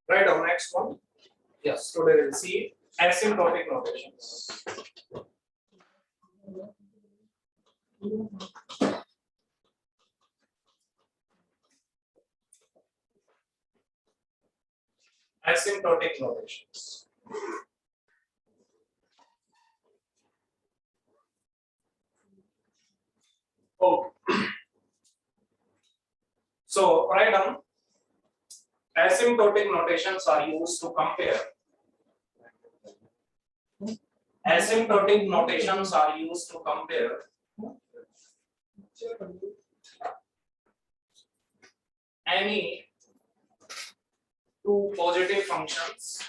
Right on next one. Yes, today we'll see asymptotic notations. Asymptotic notations. Okay. So write down. Asymptotic notations are used to compare. Asymptotic notations are used to compare any two positive functions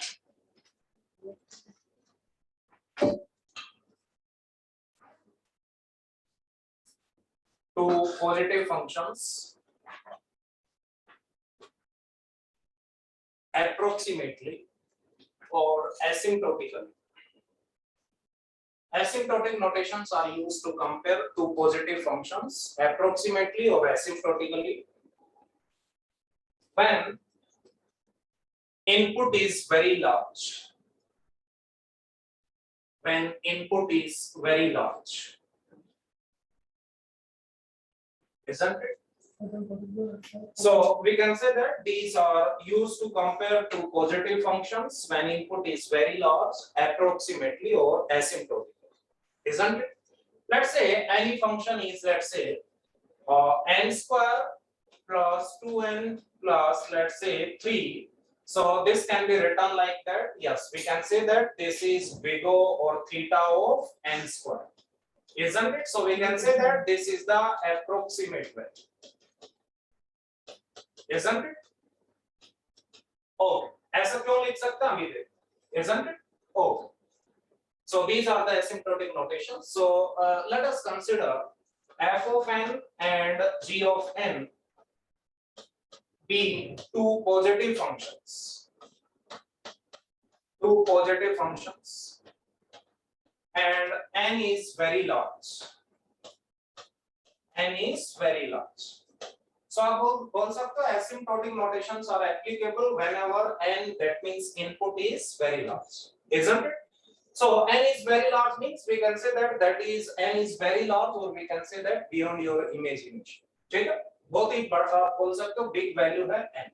approximately or asymptotically. Asymptotic notations are used to compare two positive functions approximately or asymptotically when input is very large. When input is very large, isn't it? So we can say that these are used to compare two positive functions when input is very large, approximately or asymptotically, isn't it? Let's say any function is, let's say, n square plus 2n plus, let's say, 3. So this can be written like that. Yes, we can say that this is big O or theta of n square, isn't it? So we can say that this is the approximate value, isn't it? Oh, ऐसा क्यों लिख सकता हम इधर, isn't it? Oh, so these are the asymptotic notations. So let us consider f of n and g of n be two positive functions. Two positive functions, and n is very large. N is very large. So आप बोल सकते हो asymptotic notations are applicable whenever n, that means input is very large, isn't it? So n is very large means we can say that is n is very large, or we can say that beyond your imagination. ठीक है, बहुत ही बड़ा बोल सकते हो big value है n,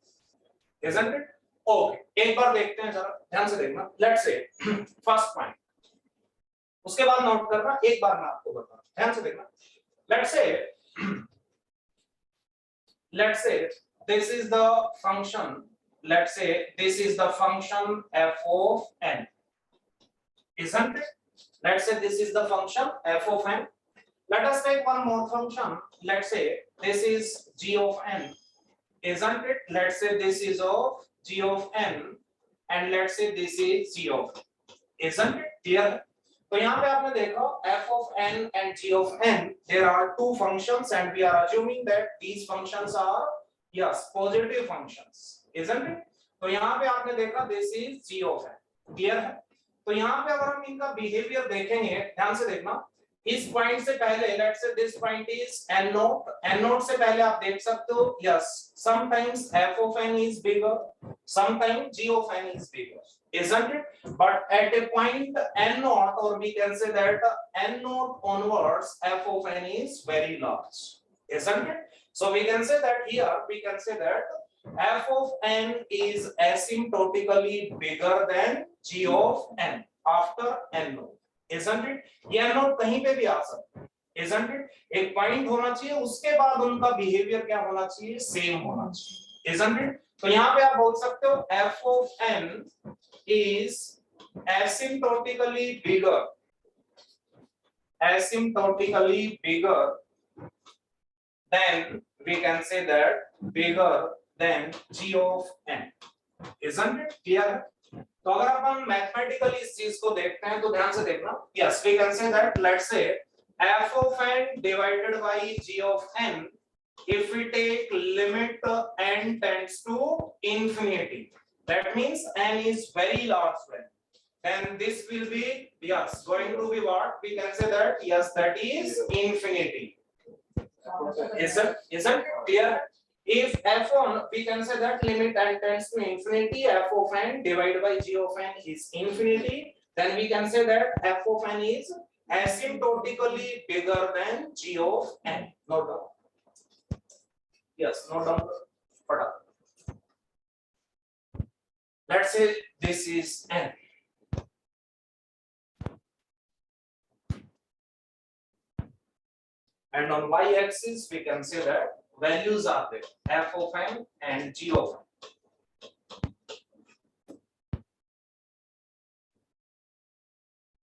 isn't it? Okay, एक बार देखते हैं, जरा ध्यान से देखना. Let's say first point, उसके बाद नोट करना, एक बार मैं आपको बताऊं, ध्यान से देखना. Let's say this is the function. Let's say this is the function f of n, isn't it? Let's say this is the function f of n. Let us take one more function. Let's say this is g of n, isn't it? Let's say this is of g of n, and let's say this is g of n, isn't it? Clear? तो यहाँ पे आपने देखा f of n and g of n, there are two functions, and we are assuming that these functions are, yes, positive functions, isn't it? तो यहाँ पे आपने देखा this is g of n, clear है? तो यहाँ पे अगर हम इनका बिहेवियर देखेंगे, ध्यान से देखना, इस पॉइंट से पहले let's say this point is n note से पहले आप देख सकते हो, yes, sometimes f of n is bigger, sometimes g of n is bigger, isn't it? But at a point n naught, or we can say that n naught onwards, f of n is very large, isn't it? So we can say that here we can say that f of n is asymptotically bigger than g of n after n naught, isn't it? ये n naught कहीं पे भी आ सकता है, isn't it? एक point होना चाहिए, उसके बाद उनका बिहेवियर क्या होना चाहिए, सेम होना चाहिए, isn't it? तो यहाँ पे आप बोल सकते हो f of n is asymptotically bigger then we can say that bigger than g of n, isn't it? Clear? तो अगर अपन मैथमेटिकली इस चीज को देखते हैं तो ध्यान से देखना, yes, we can say that, let's say f of n divided by g of n, if we take limit n tends to infinity, that means n is very large value, then this will be, yes, going to be what we can say that, yes, that is infinity, isn't it clear? if f1 we can say that limit n tends to infinity, f of n divided by g of n is infinity, then we can say that f of n is asymptotically bigger than g of n. Note down. Yes, note down. Let's say this is n. And on y-axis we can say that values are there, f of n and g of n.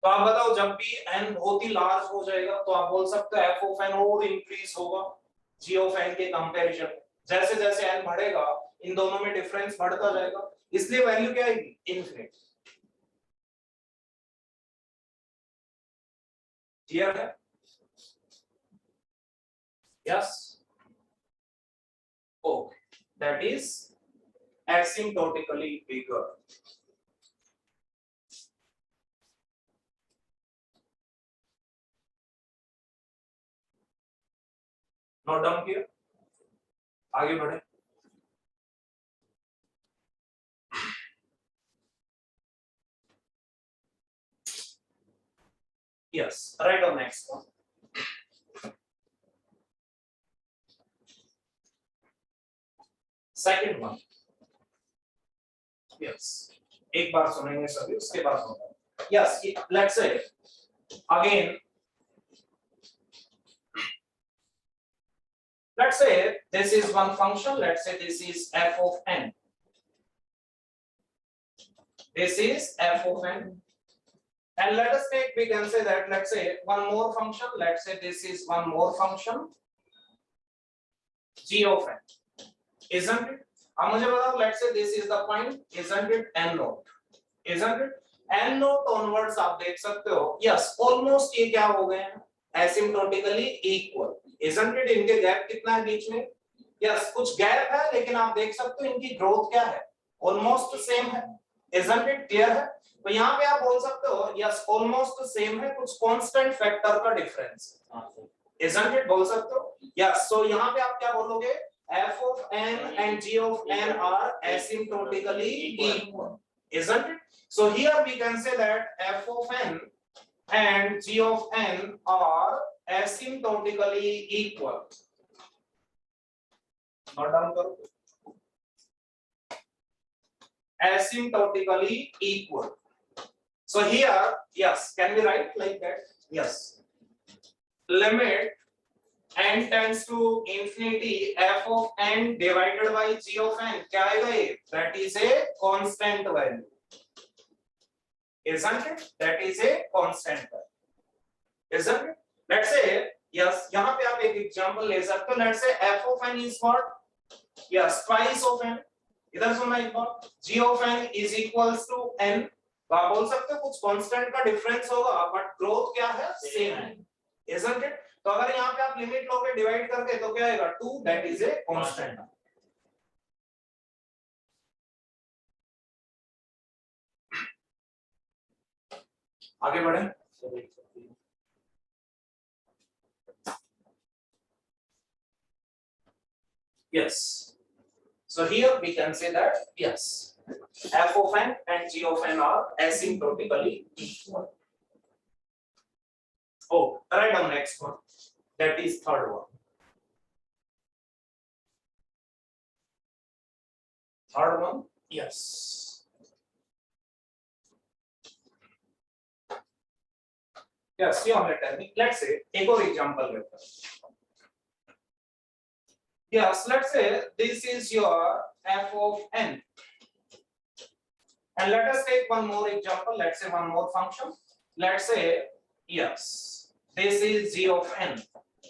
तो आप बताओ जब भी n बहुत ही large हो जाएगा तो आप बोल सकते हो f of n और इंक्रीज होगा g of n के कंपैरिजन में। जैसे जैसे n बढ़ेगा इन दोनों में डिफरेंस बढ़ता जाएगा, इसलिए वैल्यू क्या आएगी? इनफिनिट। क्लियर है? Yes. Oh, that is asymptotically bigger. Note down here. आगे बढ़े। Yes, right on next one. Second one. Yes. एक बार सुनेंगे सभी, उसके बाद होगा। Yes, let's say again. Let's say this is one function. Let's say this is f of n. This is f of n. And let us take, we can say that, let's say one more function. Let's say this is one more function, g of n. Isn't it? अब मुझे बताओ, let's say this is the point, isn't it? n naught, isn't it? n naught onwards आप देख सकते हो, yes, almost ये क्या हो गए हैं? Asymptotically equal, isn't it? इनके गैप कितना है बीच में? yes, कुछ गैप है, लेकिन आप देख सकते हो इनकी ग्रोथ क्या है? almost same है, isn't it? क्लियर है? तो यहाँ पे आप बोल सकते हो, yes, almost same है, कुछ constant factor का difference, isn't it? बोल सकते हो? yes, so यहाँ पे आप क्या बोलोगे? f of n and g of n are asymptotically equal, isn't it? So here we can say that f of n and g of n are asymptotically equal. Note down करो, asymptotically equal. So here, yes, can we write like that? Yes, limit n tends to infinity, f of n divided by g of n क्या आएगा ये? That is a constant value, isn't it? That is a constant value, isn't it? Let's say, yes, यहाँ पे आप एक example ले सकते हो। Let's say f of n is what? Yes, twice of n. इधर सुनना एक बार, g of n is equals to n. तो आप बोल सकते हो कुछ कांस्टेंट का डिफरेंस होगा, बट ग्रोथ क्या है? सेम है, isn't it? तो अगर यहाँ पे आप लिमिट लोगे डिवाइड करके तो क्या आएगा? 2, that is a constant. आगे बढ़े। Yes, so here we can say that, yes, f of n and g of n are asymptotically equal. Oh, write down next one, that is third one. Third one, yes. Yes, you only tell me. Let's say एक और example लेते हैं. Yes, let's say this is your f of n, and let us take one more example. Let's say one more function. Let's say, yes, this is g of n,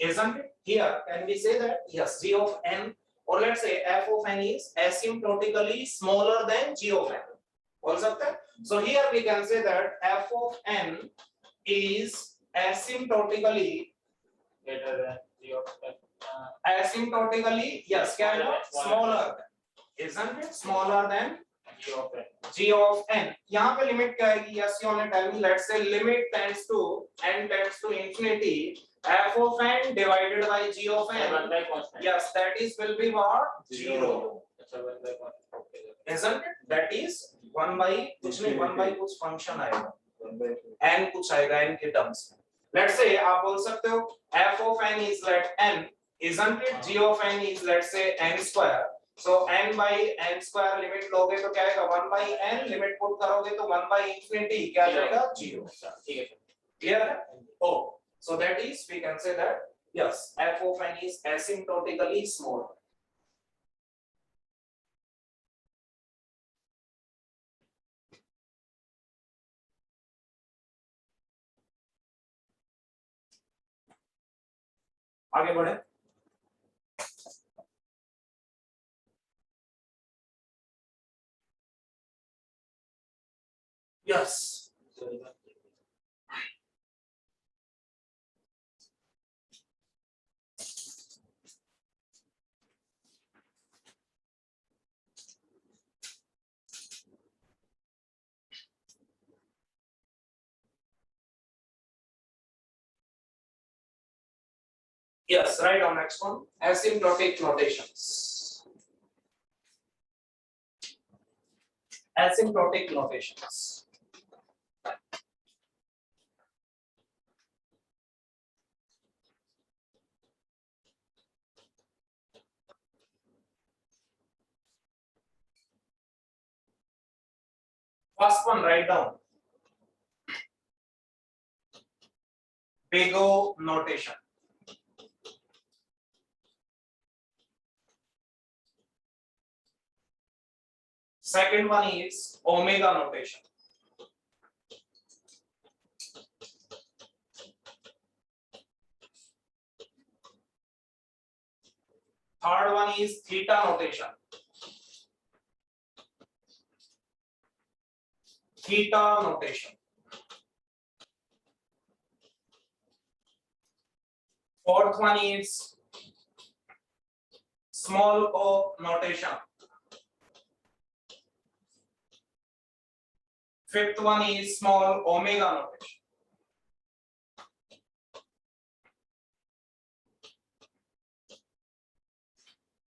isn't it? Here, can we say that, yes, g of n, or let's say f of n is asymptotically smaller than g of n. बोल सकते हैं? So here we can say that f of n is asymptotically greater than g of n. Asymptotically, yes, क्या है? Smaller, isn't it? Smaller than g of n. G of n. यहाँ पे limit क्या आएगी? Yes, you only tell me. Let's say limit tends to n tends to infinity. f of n divided by g of n, 1 by constant. yes, that is will be what? 0. अच्छा 1 by constant. Okay. Isn't it? That is 1 by कुछ नहीं, 1 by कुछ function आएगा, n कुछ आएगा n के terms में. Let's say आप बोल सकते हो f of n is let n, isn't it? g of n is let's say n square. So n by n square limit लोगे तो क्या आएगा? 1 by n, लिमिट पुट करोगे तो 1 by infinity क्या आ जाएगा? 0. ठीक है. Clear है? Oh, so that is we can say that yes, f of n is asymptotically small. आगे बढ़े. Yes. Yes, right on next one. Asymptotic notations. Asymptotic notations. First one, write down. Big O notation. Second one is omega notation. Third one is theta notation. Theta notation. Fourth one is small o notation. Fifth one is small omega notation.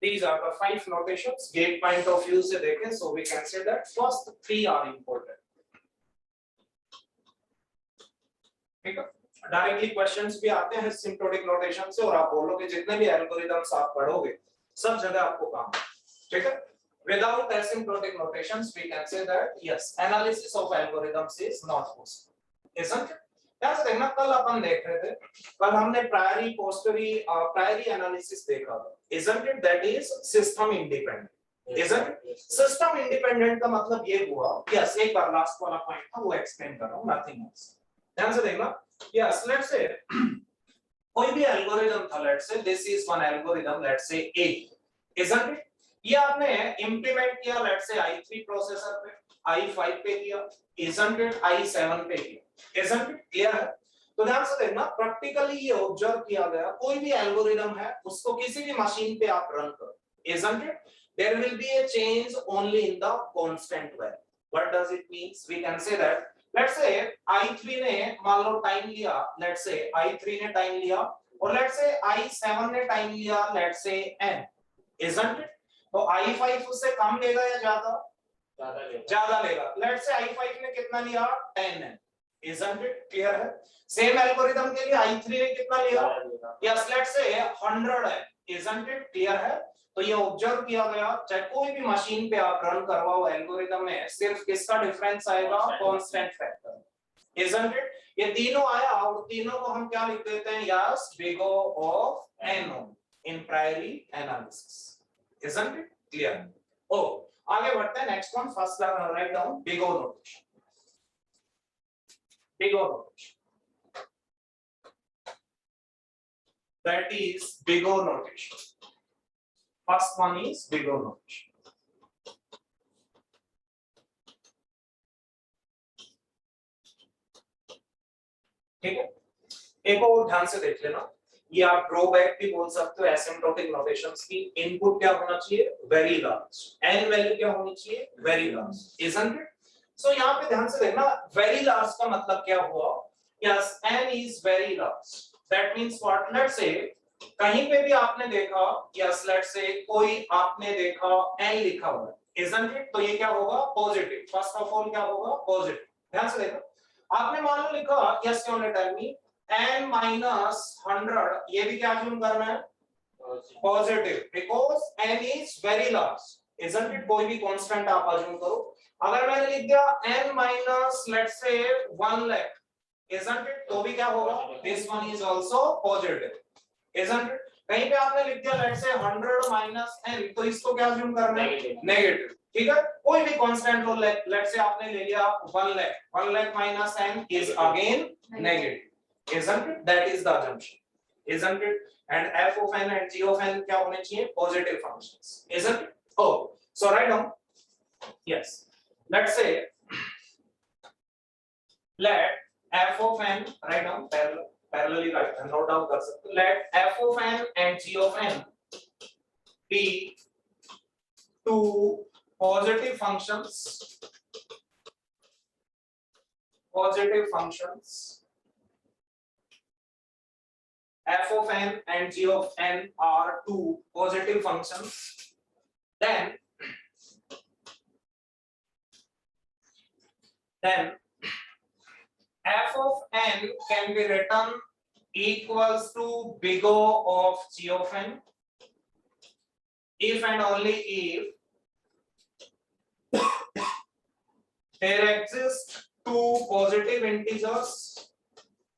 These are the 5 notations. Gate point of view से देखें, so we can say that first 3 are important. ठीक है? Directly questions भी आते हैं सिम्प्टोटिक notation से, और आप बोलोगे जितने भी एल्गोरिथम्स आप पढ़ोगे सब जगह आपको काम. ठीक है? Without asymptotic notations, we can say that yes, analysis of algorithms is not possible, isn't it? ध्यान से देखना, कल अपन देख रहे थे, कल हमने प्रायरी पोस्टरी प्रायरी एनालिसिस देखा था, isn't it? That is system independent, isn't it? System independent का मतलब ये हुआ, yes, एक बार लास्ट वाला पॉइंट था वो एक्सप्लेन कर रहा हूँ, nothing else. ध्यान से देखना, yes, let's say कोई भी एल्गोरिथम था, let's say this is one algorithm, let's say A, isn't it? ये आपने इंप्लीमेंट किया लेट्स से i3 प्रोसेसर पे, i5 पे किया, isn't it? i7 पे किया, isn't it? क्लियर है? तो ध्यान से देखना, प्रैक्टिकली ये ऑब्जर्व किया गया, कोई भी एल्गोरिथम है उसको किसी भी मशीन पे आप रन करो, isn't it? There will be a change only in the constant value. What does it means? We can say that let's say i3 ने मान लो टाइम लिया, let's say i3 ने टाइम लिया, और let's say i7 ने time लिया, let's say n, isn't it? तो i5 उससे कम लेगा या ज्यादा लेगा. लेट्स से i5 ने कितना लिया? 10 है, isn't it? क्लियर है? सेम एल्गोरिथम के लिए i3 ने कितना लिया? यस, लेट्स से 100 है, isn't it? क्लियर है? तो ये ऑब्जर्व किया गया, चाहे कोई भी मशीन पे आप रन करवाओ एल्गोरिथम में, सिर्फ किसका डिफरेंस आएगा? Constant factor, isn't it? ये तीनों आया और तीनों को हम क्या लिख देते हैं? Yes, big O of n in priori analysis. Isn't it? Clear? Oh, आगे बढ़ते हैं. Next one, first write down big O notation. Big O notation. That is big O notation. First one is big O notation. ठीक है? एक और ध्यान से देख लेना, ये आप ड्रॉबैक भी बोल सकते हो एसिम्प्टोटिक नोटेशंस की. इनपुट क्या होना चाहिए? Very large. एन वैल्यू क्या होनी चाहिए? Very large, isn't it? सो यहाँ पे ध्यान से देखना, वेरी लार्ज का मतलब क्या हुआ? Yes, n is very large. That means what, let's say कहीं पे भी आपने देखा, यस लेट्स से कोई आपने देखा n लिखा हुआ है, isn't it? तो ये क्या होगा, पॉजिटिव। फर्स्ट ऑफ ऑल क्या होगा, पॉजिटिव। ध्यान से देखो, आपने मान लो लिखा yes you tell me n minus 100, ये भी क्या अज्यूम करना है, positive, because n is very large, isn't it? कोई भी कांस्टेंट आप अज्यूम करो। अगर मैंने लिख दिया n minus let's say 1 lakh, isn't it? तो भी क्या होगा, this one is also positive, isn't it? कहीं पे आपने लिख दिया लेट्स से 100 minus n, तो इसको क्या अज्यूम करना है, नेगेटिव। ठीक है, कोई भी कांस्टेंट लो, लेट्स से आपने ले लिया 1 lakh, 1 lakh minus n is again negative, isn't it? That is the assumption, isn't it? And f of n and g of n क्या होने चाहिए, positive functions, isn't it? Oh, so write down, yes, let's say let f of n, write down parallelly write and note down कर सकते हो, let f of n and g of n be two positive functions, f of n and g of n are two positive functions, then f of n can be written equals to big O of g of n if and only if there exist two positive integers,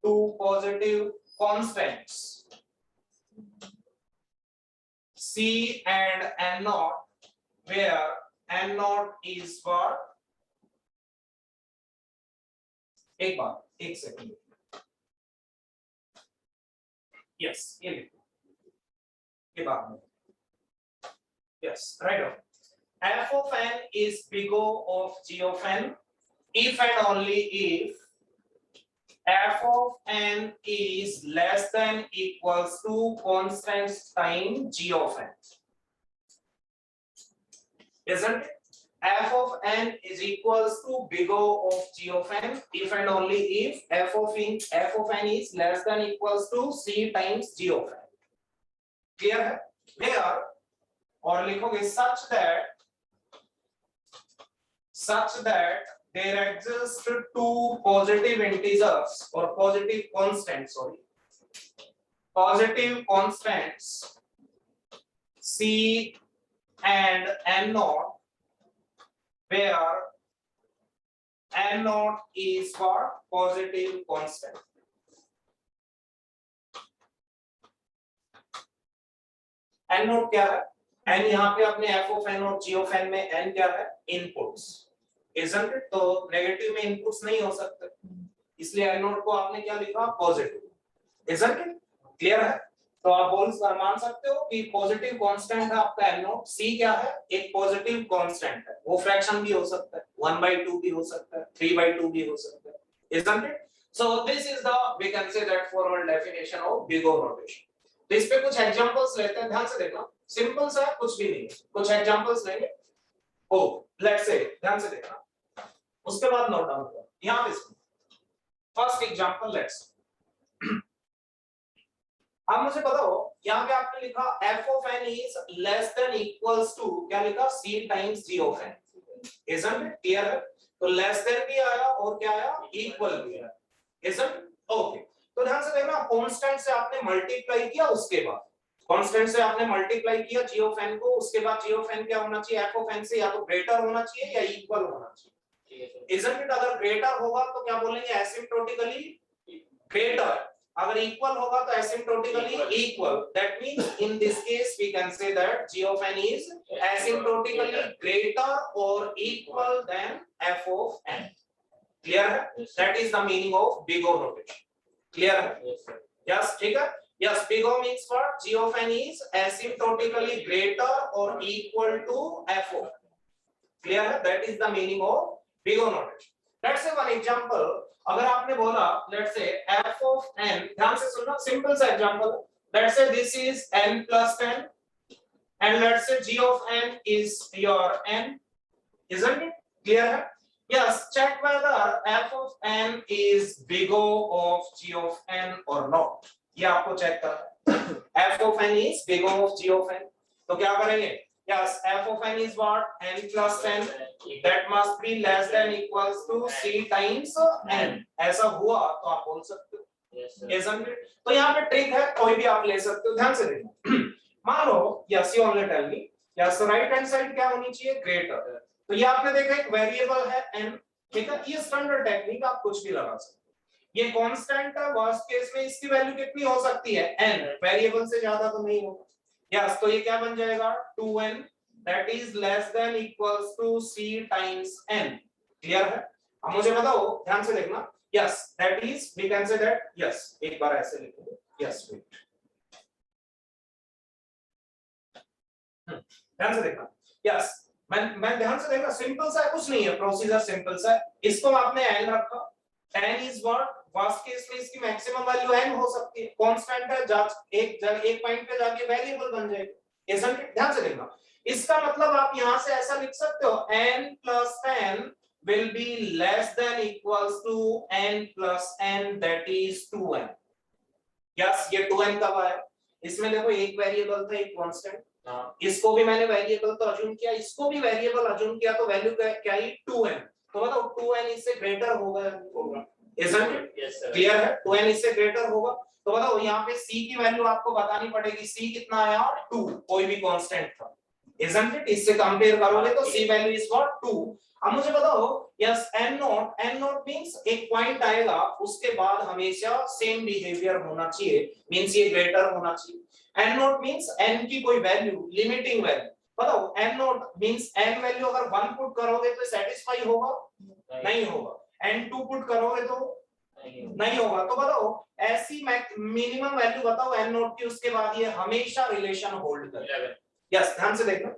two positive constants c and n naught, where n naught is what, एक बार, एक second, yes ये लिखो, ये बात में, yes write down, f of n is big O of g of n if and only if f of n is less than equals to constant times g of n, isn't it? F of n is equals to big O of g of n if and only if f of n is less than equals to c times g of n, clear है? Where, और लिखोगे such that there exist two positive integers or positive constants, positive constants c and n naught, where n naught is what, positive constant, n naught क्या है, n यहाँ पे अपने f of n और g of n में n क्या है, inputs, isn't it? तो नेगेटिव में इनपुट्स नहीं हो सकते, इसलिए n naught को आपने क्या लिखा, पॉजिटिव, isn't it? क्लियर है? तो आप मान सकते हो कि पॉजिटिव कांस्टेंट है आपका n naught, c क्या है, एक पॉजिटिव कांस्टेंट है, वो फ्रैक्शन भी हो सकता है, 1/2 भी हो सकता है, 3/2 भी हो सकता है, isn't it? So this is the, we can say that formal definition of big O notation. तो इस पे कुछ एग्जांपल्स लेते हैं, ध्यान से देखना, सिंपल सा है, कुछ भी नहीं है, कुछ एग्जांपल्स लेंगे। ओ लेट्स से, ध्यान से देखना, उसके बाद नोट डाउन करो, यहां पे फर्स्ट एग्जांपल लेट्स, अब मुझे बताओ, यहाँ पे आपने लिखा f of n is less than equals to, क्या लिखा, c times g of n, isn't it? Clear है? तो लेस देन भी आया और क्या आया, इक्वल भी आया, isn't it? ओके, तो ध्यान से देखना, कांस्टेंट से आपने मल्टीप्लाई किया, उसके बाद कांस्टेंट से आपने मल्टीप्लाई किया g of n को, उसके बाद g of n क्या होना चाहिए, f of n से या तो ग्रेटर होना चाहिए या इक्वल होना चाहिए, isn't it? अगर ग्रेटर होगा तो क्या बोलेंगे, एसिम्प्टोटिकली ग्रेटर, अगर इक्वल होगा तो asymptotically equal, that means in this case we can say that g of n is asymptotically greater or equal than f of n, clear है? That is the meaning of big O notation, clear है? Yes, ठीक है, yes, big O means what, g of n is asymptotically greater or equal to f of n, clear है? That is the meaning of big O notation. Let's say one example, अगर आपने बोला let's say f of n, ध्यान से सुनना, simple सा example, let's say this is n plus 10 and let's say g of n is your n, isn't it? Clear है? Yes, check whether f of n is big O of g of n or not, ये आपको check करना है। f of n is big O of g of n, तो क्या करेंगे? Yes, f of n is what? n plus n, that must be less than equals to c times n। ऐसा हुआ तो आप बोल सकते हो, isn't it? तो यहाँ पे ट्रिक है, कोई भी आप ले सकते हो, ध्यान से देखो। मान लो yes, you only tell me, yes right hand side क्या होनी चाहिए? ग्रेटर। तो ये आपने देखा एक वेरिएबल है n, ठीक है, ये स्टैंडर्ड टेक्निक, आप कुछ भी लगा सकते हो। ये कांस्टेंट है, वर्स्ट केस में इसकी वैल्यू कितनी हो सकती है? n, वेरिएबल से ज्यादा तो नहीं होगा। यस, तो ये क्या बन जाएगा? 2n that is less than equals to c times n। Clear है? अब मुझे बताओ, ध्यान से देखना। Yes, that is we can say that, yes एक बार ऐसे लिखेंगे, यस वेट, ध्यान से देखना। यस, मैं ध्यान से देखना, सिंपल सा है, कुछ नहीं है, प्रोसीजर सिंपल सा है। इसको आपने n रखा, n is what? Worst case में इसकी मैक्सिमम वैल्यू n हो सकती है, कांस्टेंट है, एक पॉइंट पे जाके वेरिएबल बन जाएगी, isn't it? ध्यान से देखना, इसका मतलब आप यहां से ऐसा लिख सकते हो, n plus n will be less than equals to n plus n, that is 2n। Yes, ये 2n कब आया? इसमें देखो एक वेरिएबल था, एक कांस्टेंट, इसको भी मैंने वेरिएबल तो अज्यूम किया, इसको भी वेरिएबल अज्यूम किया, तो वैल्यू क्या आई? 2n। तो बताओ 2n इससे ग्रेटर होगा, isn't it? Yes sir। Clear है? 2n इससे ग्रेटर होगा, तो बताओ यहाँ पे c की वैल्यू आपको बतानी पड़ेगी, c कितना आया? 2, कोई भी कांस्टेंट था, isn't it? इससे कंपेयर करोगे तो c वैल्यू इज व्हाट? 2। अब मुझे बताओ, यस n नॉट मींस एक पॉइंट आएगा, उसके बाद हमेशा सेम बिहेवियर होना चाहिए, मींस ये ग्रेटर होना चाहिए। n नॉट मींस n की कोई वैल्यू, लिमिटिंग वैल्यू। बताओ n not means n value अगर 1 पुट करोगे तो सैटिस्फाई होगा? नहीं होगा। n 2 पुट करोगे तो नहीं होगा। तो बताओ ऐसी मिनिमम वैल्यू बताओ n नॉट की, उसके बाद ये हमेशा रिलेशन होल्ड करेगा। यस, ध्यान से देखना।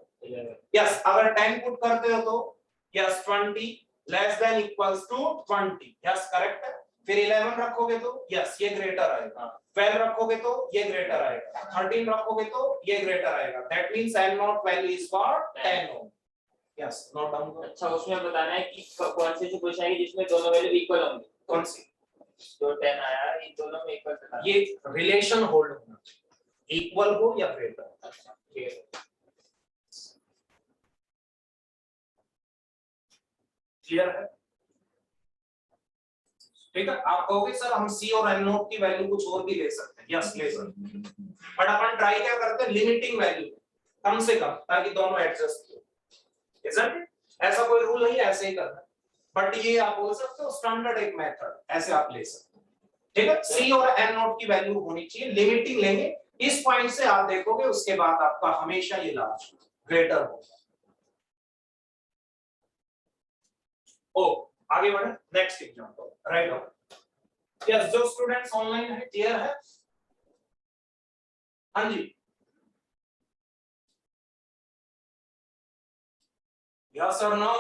यस, अगर 10 पुट करते हो तो yes 20 less than equals to 20, yes correct है। फिर 11 रखोगे तो यस ये ग्रेटर आएगा, 12 रखोगे तो ये ग्रेटर आएगा, 13 रखोगे तो ये ग्रेटर आएगा, that means n naught value is what? 10 ओम। यस, नोट डाउन करो। अच्छा, उसमें बताना है कि कौन सी पूछना है जिसमें दोनों वैल्यू इक्वल होंगी। कौन सी? जो 10 आया इन दोनों में इक्वल था, ये रिलेशन होल्ड होना चाहिए, इक्वल हो या ग्रेटर। अच्छा ठीक है, क्लियर है? ठीक है, आप कहोगे सर हम c और n नोट की वैल्यू कुछ और भी ले सकते हैं, यस ले सकते हैं, बट अपन ट्राई क्या करते हैं? लिमिटिंग वैल्यू कम से कम, ताकि दोनों एडजस्ट हो, isn't it? ऐसा कोई रूल नहीं, ऐसे ही करना है, बट ये आप बोल सकते हो स्टैंडर्ड एक मेथड, ऐसे आप ले सकते हो। ठीक है, c और n नोट की वैल्यू होनी चाहिए, लिमिटिंग लेंगे, इस पॉइंट से आप देखोगे, उसके बाद आपका हमेशा ये लार्ज ग्रेटर होगा। ओ आगे बढ़े, next example, right on. Yes, जो स्टूडेंट्स ऑनलाइन है, क्लियर है? हाँ जी, यस और नो?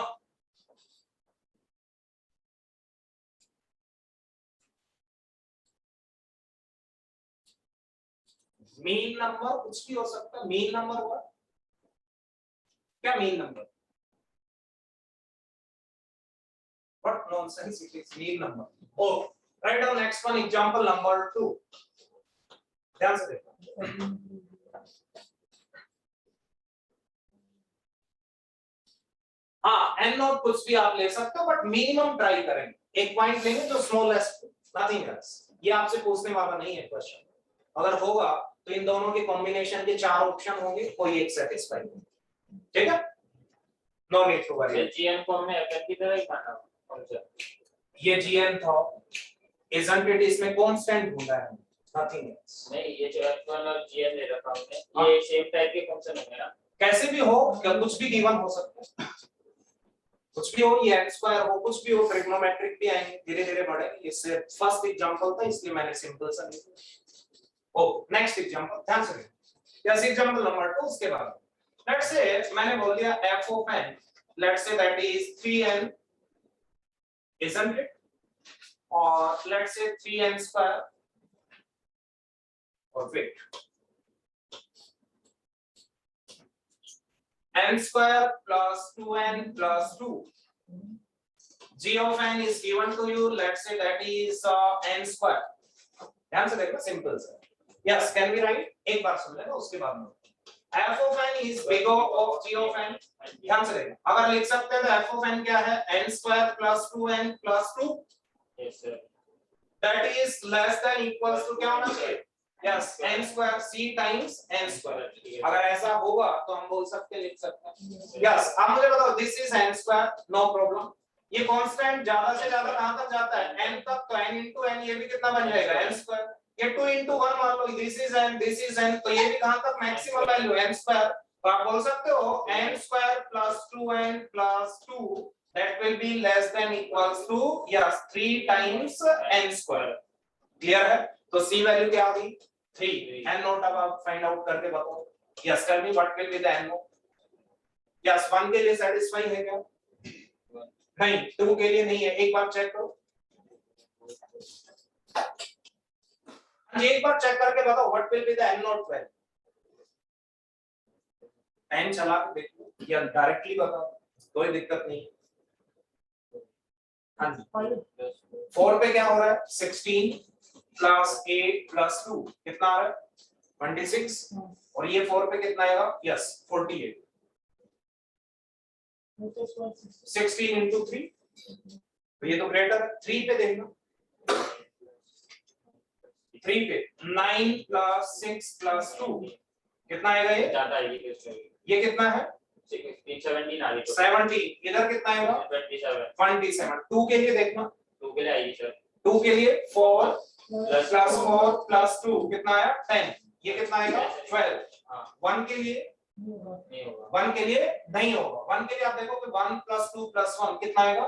मीन नंबर कुछ भी हो सकता है, मीन नंबर हुआ क्या? Mean number, what nonsense it is, mean number। oh write down next one, example number 2, ध्यान से देखो। हाँ, n नॉट कुछ भी आप ले सकते हो, बट मिनिमम ट्राई करेंगे, एक पॉइंट लेंगे जो स्मॉलेस्ट, नथिंग एल्स। ये आपसे पूछने वाला नहीं है क्वेश्चन, अगर होगा तो इन दोनों के कॉम्बिनेशन के 4 ऑप्शन होंगे, कोई एक सेटिस्फाई होगा, ठीक है? No need to worry. gn को हमने fn की तरह ही माना, ये gn था, isn't it? इसमें कांस्टेंट ढूंढा है, नथिंग एल्स। नहीं, ये जो f1 और gn ले रखा हमने, ये सेम टाइप के फंक्शन होंगे ना? कैसे भी हो, कुछ भी गिवन हो सकता है, कुछ भी हो, ये n स्क्वायर हो, कुछ भी हो, ट्रिग्नोमेट्रिक भी आएंगे, धीरे धीरे बढ़ेंगे। इससे फर्स्ट एग्जांपल था, इसलिए मैंने सिंपल सा लिखा। ओ नेक्स्ट एग्जांपल, ध्यान से देखो। यस, एग्जांपल नंबर 2, उसके बाद लेट्स से मैंने बोल दिया f of n, let's say that is 3n, isn't it? और लेट्स से 3n स्क्वायर, और wait n square plus 2n plus 2, g of n is given to you, let's say that is n square, ध्यान से देखना, simple सा। Yes, can be right, एक बार सुन लेना उसके बाद में। f of n is big O of g of n, ध्यान से देखना, अगर लिख सकते हैं तो f of n क्या है, n square plus 2n plus 2, yes sir, that is less than equals to क्या होना चाहिए, yes n square c times n square, अगर ऐसा होगा तो हम बोल सकते हैं, लिख सकते हैं। यस, अब मुझे बताओ, this is n square, no problem, ये कांस्टेंट ज्यादा से ज्यादा कहां तक जाता है, n तक, तो n into n ये भी कितना बन जाएगा, n square, ये 2 into 1 मान लो, दिस इज n, तो ये भी कहां तक मैक्सिमम वैल्यू n square, तो आप बोल सकते हो n square plus 2n plus 2 that will be less than equals to yes 3 times n square, clear है, तो c वैल्यू क्या आ गई 3, n नोट अब आप फाइंड आउट करके बताओ, yes tell me what will be the n naught, yes 1 के लिए सैटिस्फाई है क्या, नहीं, 2 के लिए नहीं है, एक बार चेक करो, एक बार चेक करके बताओ what will be the n naught value, n चला के देखो या डायरेक्टली बताओ, कोई दिक्कत नहीं। हाँ जी, 4 पे क्या हो रहा है, 16 प्लस 8 प्लस 2 कितना आ रहा है 26, और ये 4 पे कितना आएगा, यस 48, 16 into 3, तो ये तो ग्रेटर है, 3 पे देखना, 3 पे 9 प्लस 6 प्लस 2 कितना आएगा, ये ज्यादा है, ये कितना है 16 17 आ रही है, 70, इधर कितना आएगा 27, 2 के लिए देखना, 2 के लिए आएगी सर, 2 के लिए 4 प्लस प्लस 4 प्लस 2 कितना आया 10, ये कितना आएगा 12, हाँ 1 के लिए नहीं होगा, 1 के लिए नहीं होगा, 1 के लिए आप देखो कि 1 प्लस 2 प्लस 1 कितना आएगा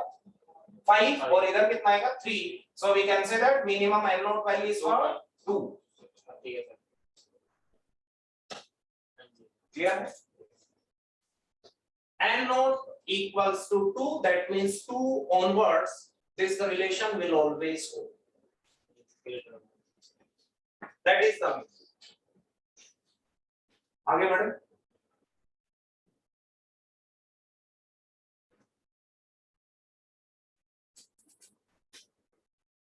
5, और इधर कितना आएगा 3, so we can say that minimum n naught value is for 2, ठीक है सर, क्लियर है, n naught equals to 2, that means 2 onwards this the relation will always hold, that is the mean. आगे बढ़े,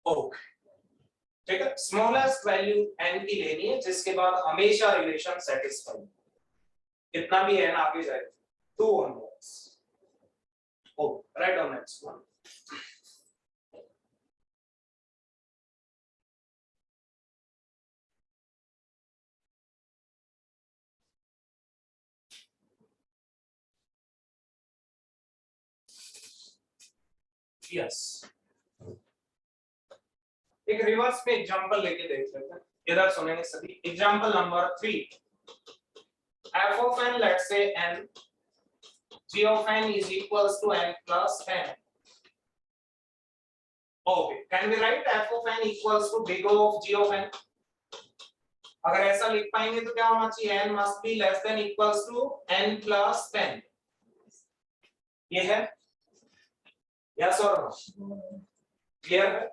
ओके ठीक है, smallest value n की लेनी है जिसके बाद हमेशा रिलेशन सेटिस्फाई, कितना भी n आगे जाए 2 onwards, oh write down next one, yes, एक रिवर्स में एग्जांपल लेके देख लेते हैं, इधर सुनेंगे सभी, example number 3, f of n, let's say n, g of n is equals to n plus 10, okay, can we write f of n equals to big O of g of n, अगर ऐसा लिख पाएंगे तो क्या होना चाहिए, n must be less than equals to n plus 10, ये है, yes or no, clear है,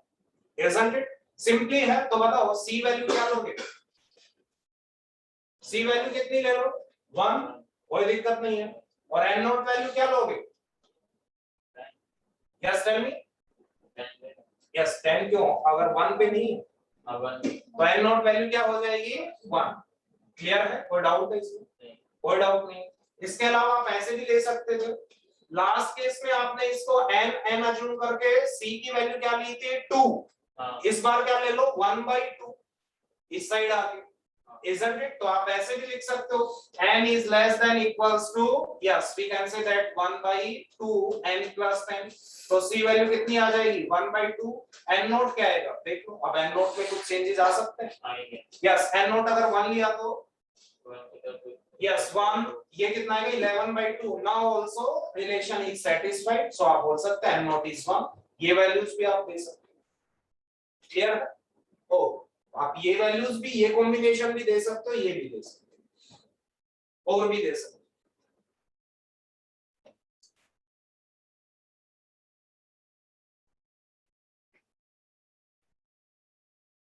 isn't it, सिंपली है, तो बताओ c वैल्यू क्या लोगे, c वैल्यू कितनी ले लो 1, कोई दिक्कत नहीं है, और n नॉट वैल्यू क्या लोगे, यस टेल मी, यस 10 क्यों, अगर 1 पे नहीं तो n नॉट वैल्यू क्या हो जाएगी 1, क्लियर है, कोई डाउट है इसमें, कोई डाउट नहीं, इसके अलावा आप ऐसे भी ले सकते थे, लास्ट केस में आपने इसको n अज्यूम करके c की वैल्यू क्या ली थी 2, इस बार क्या ले लो 1/2, इस साइड आके, isn't it, तो आप ऐसे भी लिख सकते हो n is less than equals to, yes we can say that 1/2 n plus 10, तो c वैल्यू कितनी आ जाएगी 1/2, n नोट क्या आएगा देखो, अब n नोट में कुछ चेंजेस आ सकते हैं, यस n नोट अगर 1 लिया तो यस 1, ये कितना आएगा 11/2, now also relation is satisfied, so आप बोल सकते हैं n नोट इज 1, ये वैल्यूज भी आप दे सकते हैं, क्लियर है, ओ आप ये वैल्यूज भी, ये कॉम्बिनेशन भी दे सकते हो, ये भी दे सकते हो, और भी दे सकते हो,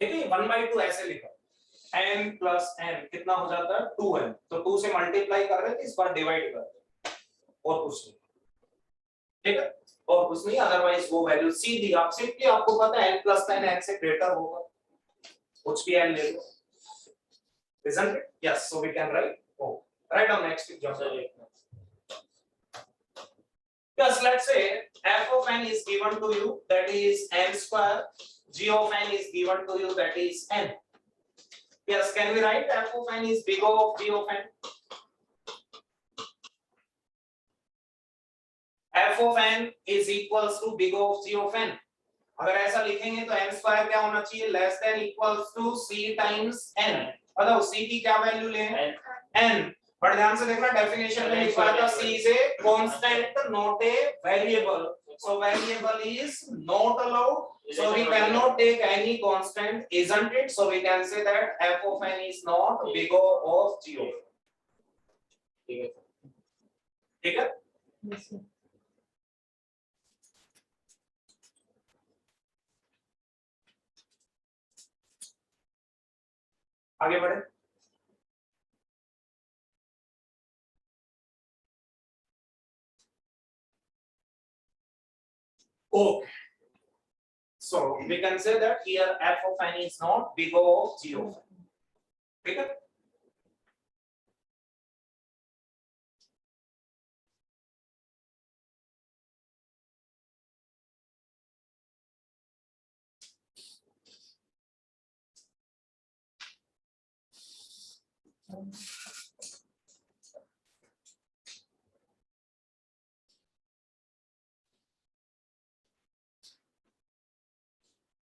ठीक है, 1/2 ऐसे लिखा, n प्लस n कितना हो जाता है 2n, तो 2 से मल्टीप्लाई कर रहे थे, इस बार डिवाइड कर रहे हैं, और कुछ नहीं, ठीक है, और कुछ नहीं, अदरवाइज वो वैल्यू सीधी, आप सिंपली, आपको पता है n प्लस 10 n से ग्रेटर होगा, कुछ भी n ले लो, isn't it? Yes, so we can write O. Write down next example. Yes, let's say f of n is given to you, that is n square. G of n is given to you, that is n. Yes, can we write f of n is big O of g of n? f of n is equals to big O of g of n. अगर ऐसा लिखेंगे तो n square क्या होना चाहिए, less than equals to c times n. बताओ c की क्या वैल्यू लें, n. बट ध्यान से देखना, डेफिनेशन में लिखा था c is a constant not a variable. So variable is not allowed. So we cannot take any constant, isn't it? So we can say that f of n is not big O of g of n. ठीक है? Yes, sir. आगे बढ़े. Okay. So we can say that here f of n is not big O of g of n. ठीक है?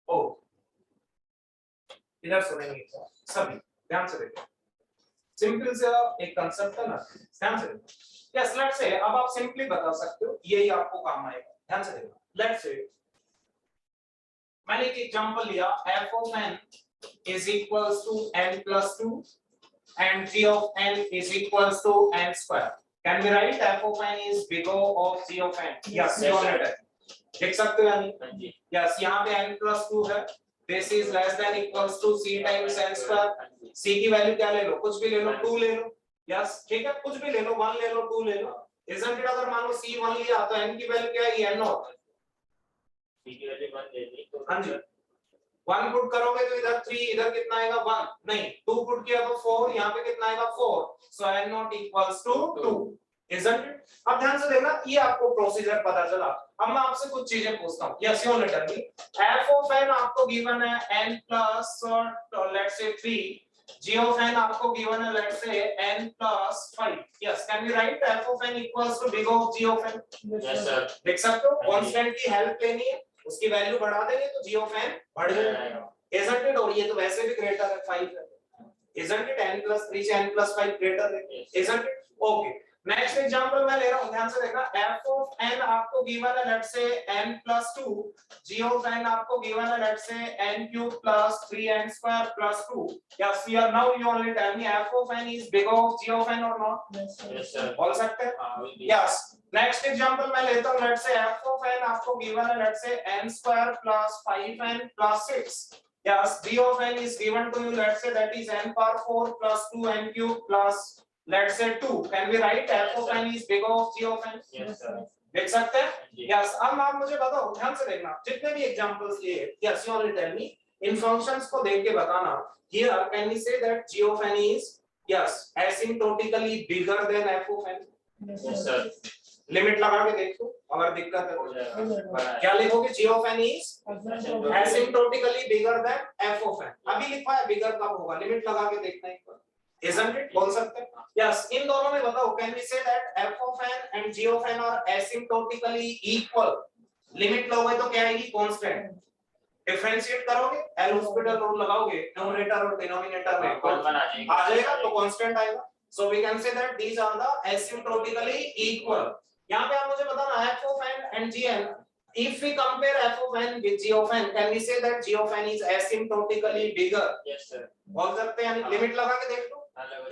ओ इधर सुनेंगे सभी, ध्यान से देखो. सिंपल से एक कंसेप्ट है ना, ध्यान से देखो. यस, लेट्स से अब आप सिंपली बता सकते हो, यही आपको काम आएगा. ध्यान से देखो. लेट्स से मैंने एक एग्जांपल लिया, f of n is equals to n plus 2 and g of n is equals to n square. Can we write f of n is big O of g of n? Yes, you are right. देख सकते हो यानी? Yes, यहाँ पे n plus 2 है. This is less than equals to c times n square. c की value क्या ले लो, कुछ भी ले लो, 2 ले लो. Yes, ठीक है, कुछ भी ले लो, 1 ले लो, 2 ले लो. Isn't it? अगर मान लो c 1 लिया तो n की वैल्यू क्या है, n होता है. c की वैल्यू 1 ले ली तो हाँ जी. 1 पुट करोगे तो इधर 3, इधर कितना आएगा 1, नहीं 2 पुट किया तो 4, यहाँ पे कितना आएगा 4. So n naught equals to 2. Isn't it? अब ध्यान से देखना, ये आपको प्रोसीजर पता चला. अब मैं आपसे कुछ चीजें पूछता हूँ. Yes, you letter me f of n आपको गिवन है n plus let's say 3, g of n आपको गिवन है let's say n plus 5. Yes, can we write f of n equals to big O of g of n? Yes sir. देख सकते हो, constant की help लेनी है, उसकी value बढ़ा देंगे तो g of n बढ़ जाएगा. Isn't it? और ये तो वैसे भी ग्रेटर है 5 है. Isn't it? n plus 3 से n plus 5 ग्रेटर है. Isn't it? Okay. Next example मैं ले रहा हूं, ध्यान से देखना. f of n आपको गिवन है let's say n plus 2, g of n आपको गिवन है let's say n cube plus 3n square plus 2. Yes, here now you only tell me f of n is big O of g of n or not? Yes sir. बोल सकते हैं? Yes. Next example मैं लेता हूं, let's say f of n आपको given है let's say n square plus 5n plus 6. Yes, g of n is given to you, let's say that is n power 4 plus 2n cube plus let's say 2. Can we write f of n is big O of g of n? Yes sir. देख सकते हैं? Yes. अब आप मुझे बताओ, ध्यान से देखना, जितने भी एग्जांपल्स लिए, yes you only tell me, इन फंक्शंस को देख के बताना. Here can we say that g of n is yes asymptotically bigger than f of n? Yes sir. Limit लगा के देखो, अगर दिक्कत है हो जाएगा. क्या लिखोगे, g of n is asymptotically bigger than f of n. अभी लिखा है बिगर कब होगा, लिमिट लगा के देखना एक बार. Isn't it? बोल सकते हैं. Yes, इन दोनों में बताओ, can we say that f of n and g of n are asymptotically equal? Limit लोगे तो क्या आएगी, कांस्टेंट. डिफरेंशिएट करोगे, एल हॉस्पिटल रूल लगाओगे, न्यूमरेटर और डिनोमिनेटर में कौन बना जाएगा, आ जाएगा तो कांस्टेंट आएगा. So we can say that these are the asymptotically equal. यहाँ पे आप मुझे बताना f of n and gn. If we compare f of n with g of n, can we say that g of n is asymptotically bigger? Yes sir. बोल सकते हैं, limit लगा के देख लो.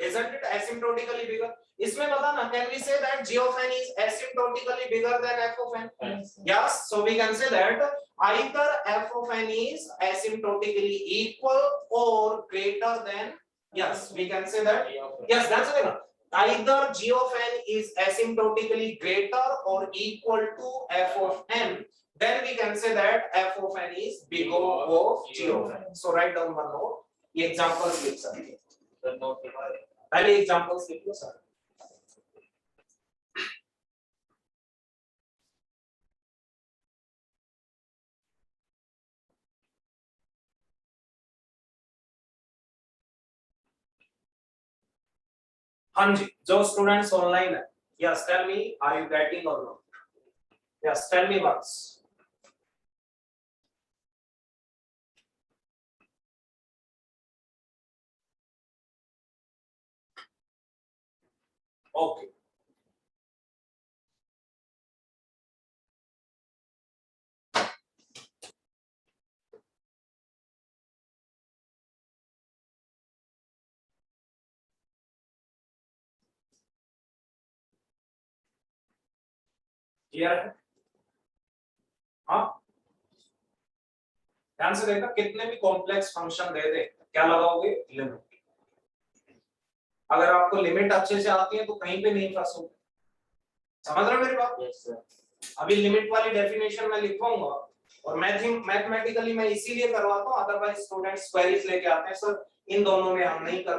Isn't it asymptotically bigger? इसमें बताना, can we say that g of n is asymptotically bigger than f of n? Yes, so we can say that either f of n is asymptotically equal or greater than. Yes, we can say that. Yes, that's it. Either g of n is asymptotically greater or equal to f of n, then we can say that f of n is big O of g of n. So write down one note. ये examples लिख सकते हैं, sir note लिखा है। पहले examples लिख लो sir. हाँ जी, जो स्टूडेंट्स ऑनलाइन है, yes tell me are you getting और not, yes tell me once. Okay, clear है? हाँ, ध्यान से देखना, कितने भी कॉम्प्लेक्स फंक्शन दे दे क्या लगाओगे, लिमिट। अगर आपको लिमिट अच्छे से आती है तो कहीं पे नहीं फंसोगे, समझ रहे हो मेरी बात? Yes sir. अभी लिमिट वाली डेफिनेशन मैं लिखवाऊंगा, और मैथमेटिकली मैं इसीलिए करवाता हूँ, अदरवाइज स्टूडेंट्स क्वेरीज लेके आते हैं सर इन दोनों में हम नहीं कर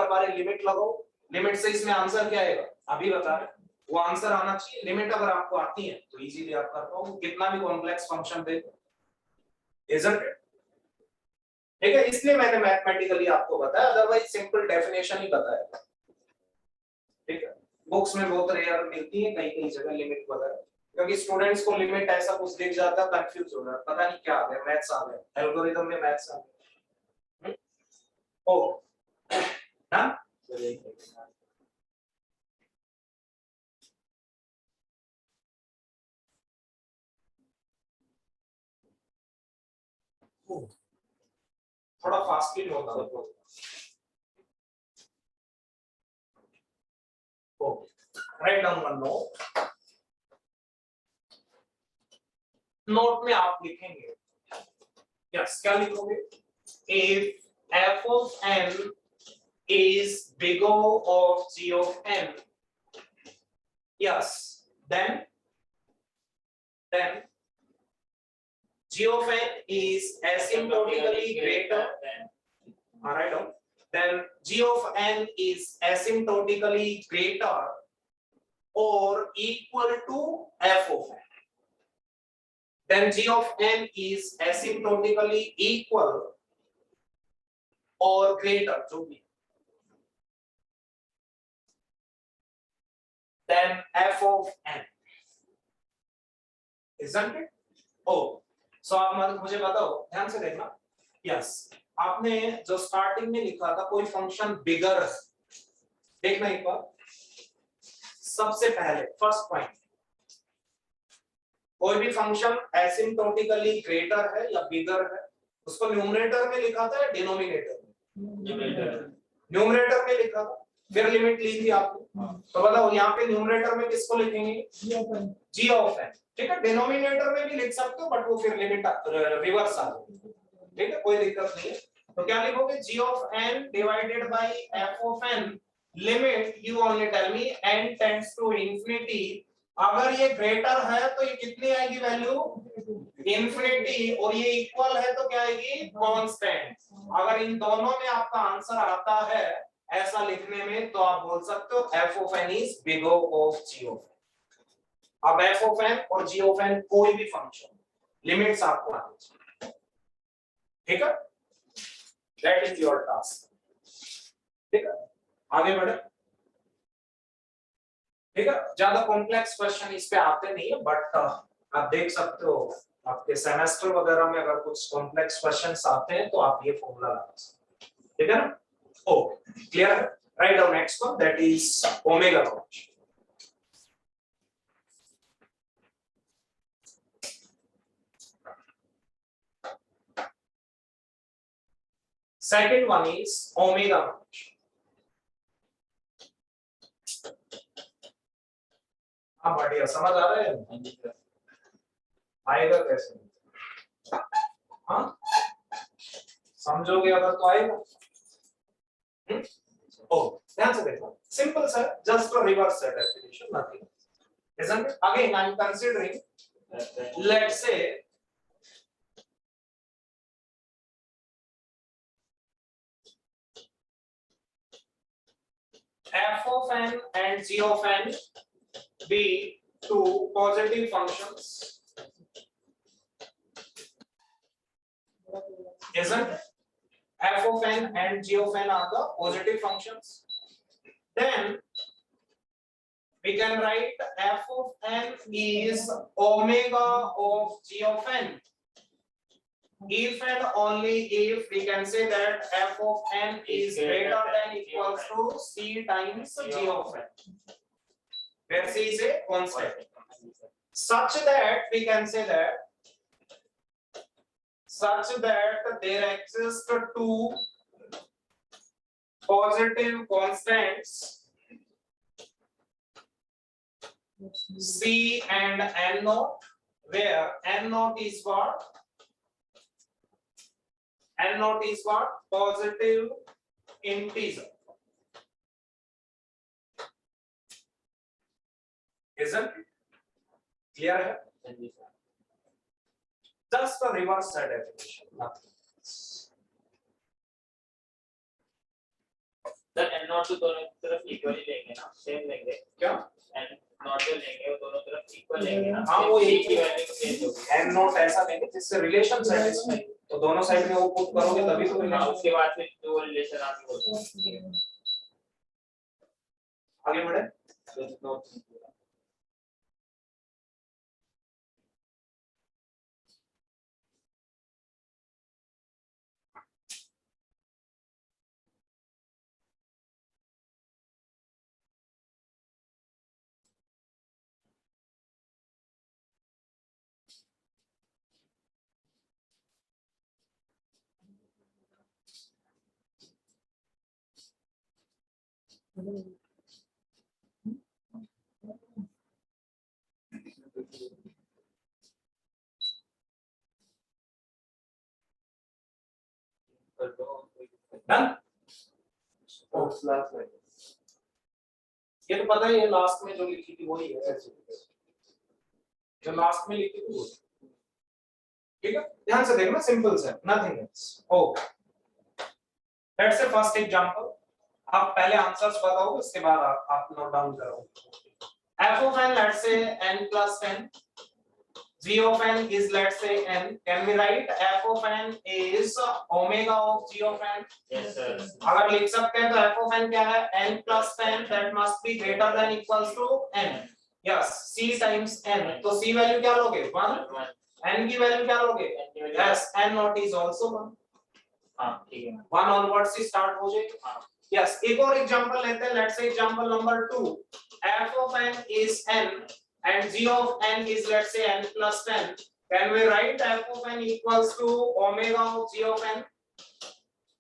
पा रहे, लिमिट लगाओ, लिमिट से इसमें आंसर क्या आएगा अभी बता रहे, वो आंसर आना चाहिए। लिमिट अगर आपको आती है तो इजीली आप कर पाओगे, कितना भी complex function they, isn't it? ठीक है, इसलिए मैंने मैथमेटिकली आपको बताया, अदरवाइज सिंपल डेफिनेशन ही बताया। ठीक है, बुक्स में बहुत रेयर मिलती है, कई कई जगह लिमिट वगैरह, क्योंकि स्टूडेंट्स को लिमिट ऐसा कुछ दिख जाता है, कंफ्यूज हो जाता है, पता नहीं क्या आ गया, मैथ्स आ गया, एल्गोरिथम में मैथ्स आ गया। ओ ना, सर एक सेकंड। थोड़ा फास्टली होता है। Write down one note, note में आप लिखेंगे, यस क्या लिखोगे, if f of n is bigger of g of n, yes then g of n is asymptotically greater, all right, then g of n is asymptotically greater or equal to f of n, then g of n is asymptotically equal or greater, जो भी, then f of n, isn't it? oh so आप मुझे बताओ, ध्यान से देखना, yes आपने जो स्टार्टिंग में लिखा था कोई फंक्शन बिगर, देखना एक बार, सबसे पहले फर्स्ट पॉइंट, कोई भी फंक्शन एसिम्प्टोटिकली ग्रेटर है या बिगर है, उसको न्यूमरेटर में लिखा था या डिनोमिनेटर में? न्यूमरेटर में लिखा था, फिर लिमिट ली थी आपने, तो बताओ यहाँ पे न्यूमरेटर में किसको लिखेंगे, g ऑफ n, ठीक है, डिनोमिनेटर में भी लिख सकते हो बट वो फिर लिमिट रिवर्स आ जाएगी, ठीक है, कोई दिक्कत नहीं है, तो क्या लिखोगे, g of n divided by f of n, limit you only tell me n tends to infinity, अगर ये ग्रेटर है तो ये कितनी आएगी वैल्यू, इंफिनिटी, और ये इक्वल है तो क्या आएगी, कांस्टेंट। अगर इन दोनों में आपका आंसर आता है ऐसा लिखने में, तो आप बोल सकते हो f of n is bigger of g of n। अब f of n और g of n कोई भी फंक्शन, लिमिट्स आपको आनी चाहिए, ठीक है, दैट इज योर टास्क, ठीक है, आगे बढ़े, ठीक है, ज्यादा कॉम्प्लेक्स क्वेश्चन इस पे आते नहीं है, बट आप देख सकते हो आपके सेमेस्टर वगैरह में अगर कुछ कॉम्प्लेक्स क्वेश्चंस आते हैं तो आप ये फॉर्मूला लगा सकते हैं, ठीक है ना, ओके क्लियर है, right down next one, that is omega naught. Second one is omega naught। हाँ बढ़िया, समझ आ रहा है, आएगा कैसे, हाँ समझोगे अगर तो आएगा। ओ ध्यान से देखो, simple sir, just a reverse definition, nothing, isn't it? Again I am considering, let's say of n and g of n be two positive functions, isn't it? F of n and g of n are the positive functions. Then we can write f of n is omega of g of n. If and only if we can say that f of n is greater than equals to c times g of n, where c is a constant, such that we can say that there exist two positive constants c and n naught, where n naught is what? N naught is what? Positive integer. Isn't it? Clear है? Just a reverse side definition. Nothing else. Sir n not तो दोनों तरफ equally लेंगे ना, same लेंगे क्या? n not जो लेंगे वो दोनों तरफ इक्वल लेंगे ना, हाँ, वो एक की वैल्यू चेंज होगी। n नोट ऐसा लेंगे जिससे रिलेशन सेटिस्फाई, तो दोनों साइड में वो पुट करोगे तभी तो हाँ, रिलेशन। उसके बाद फिर जो रिलेशन आपको होता है आगे बढ़े। डन। ये तो पता ही है, लास्ट में जो लिखी थी वही है, जो लास्ट में लिखी थी वो। ठीक है, ध्यान से देखना, सिंपल से, nothing else. Okay, let's say first example. आप पहले आंसर्स बताओ, उसके बाद आप नोट डाउन करो। f of n, let's say n plus 10, g of n is, let's say, n. Can we write f of n is omega of g of n? Yes sir. अगर लिख सकते हैं तो f of n क्या है? n plus 10, that must be greater than equals to n. Yes, c times n, तो c value क्या लोगे? 1. n की वैल्यू क्या लोगे? yes, n naught is also 1. हाँ ठीक है, 1 onwards से स्टार्ट हो जाएगी। हाँ yes, एक और एग्जांपल लेते हैं। Let's say example number 2, f of n is n and g of n is, let's say, n plus 10. Can we write f of n equals to omega of g of n?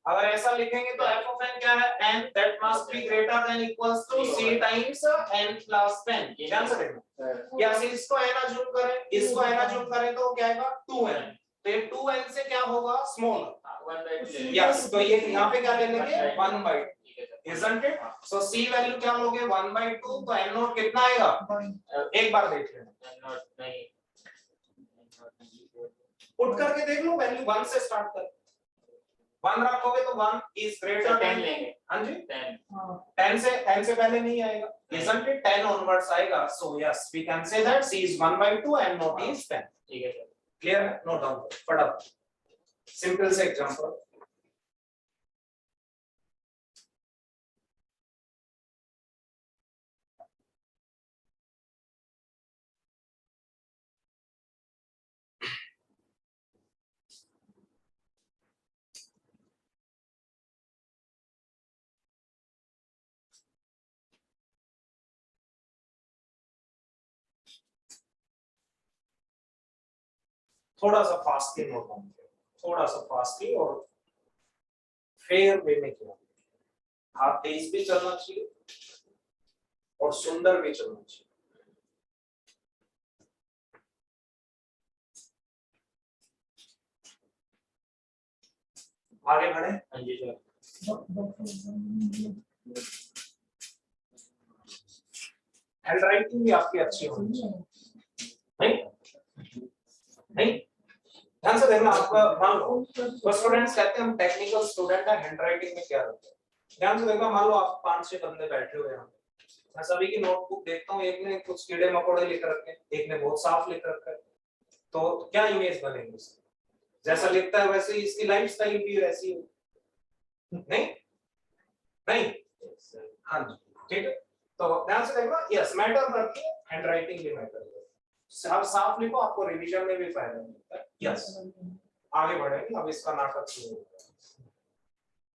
अगर ऐसा लिखेंगे तो f of n क्या है? n, that must be greater than equals to c times n plus 10. ध्यान से देखना। Yes, इसको n अज्यूम करें, इसको n अज्यूम करें तो क्या आएगा? 2n। तो ये 2n से क्या होगा? स्मॉल। 1/2। यस, तो ये यहाँ पे क्या ले लेंगे? 1/2, isn't it? So c value क्या लोगे? 1/2, तो n नोट कितना आएगा? एक बार देख लेना, n नॉट नहीं, पुट करके देख लो, वैल्यू 1 से स्टार्ट कर। 1 रखोगे तो 1 is greater 10 than, लेंगे। हाँ जी, 10 10 से पहले नहीं आएगा, isn't it? 10 onwards आएगा। So yes, we can say that c is 1/2 and not is 10. ठीक है सर। क्लियर है? नोट डाउन करो फटाफट, सिंपल से एग्जांपल। थोड़ा सा फास्टली नोट डाउन करो, थोड़ा सा फास्टली और फेयर वे में किया। हाथ तेज भी चलना चाहिए और सुंदर भी चलना चाहिए। आगे बढ़े। हाँ जी सर। हैंड राइटिंग भी आपकी अच्छी होनी चाहिए। नहीं, ध्यान से देखना। आपका मान लो तो स्टूडेंट्स कहते हैं हम टेक्निकल स्टूडेंट है, हैंड राइटिंग में क्या रहता है। ध्यान से देखना, मान लो आप 5-6 बंदे बैठे हुए हैं, मैं सभी की नोटबुक देखता हूँ, एक ने कुछ कीड़े मकोड़े लिख रखे हैं, एक ने बहुत साफ लिख रखा है, तो क्या इमेज बनेगी इसकी? जैसा लिखता है वैसे ही इसकी लाइफस्टाइल भी वैसी हो, नहीं नहीं? हाँ जी, ठीक है। तो ध्यान से देखना, यस मैटर करती है, हैंडराइटिंग भी मैटर करती है। आप साफ लिखो, आपको रिवीजन में भी फायदा मिलता है। यस, आगे बढ़ेंगे, अब इसका नाटक शुरू होगा।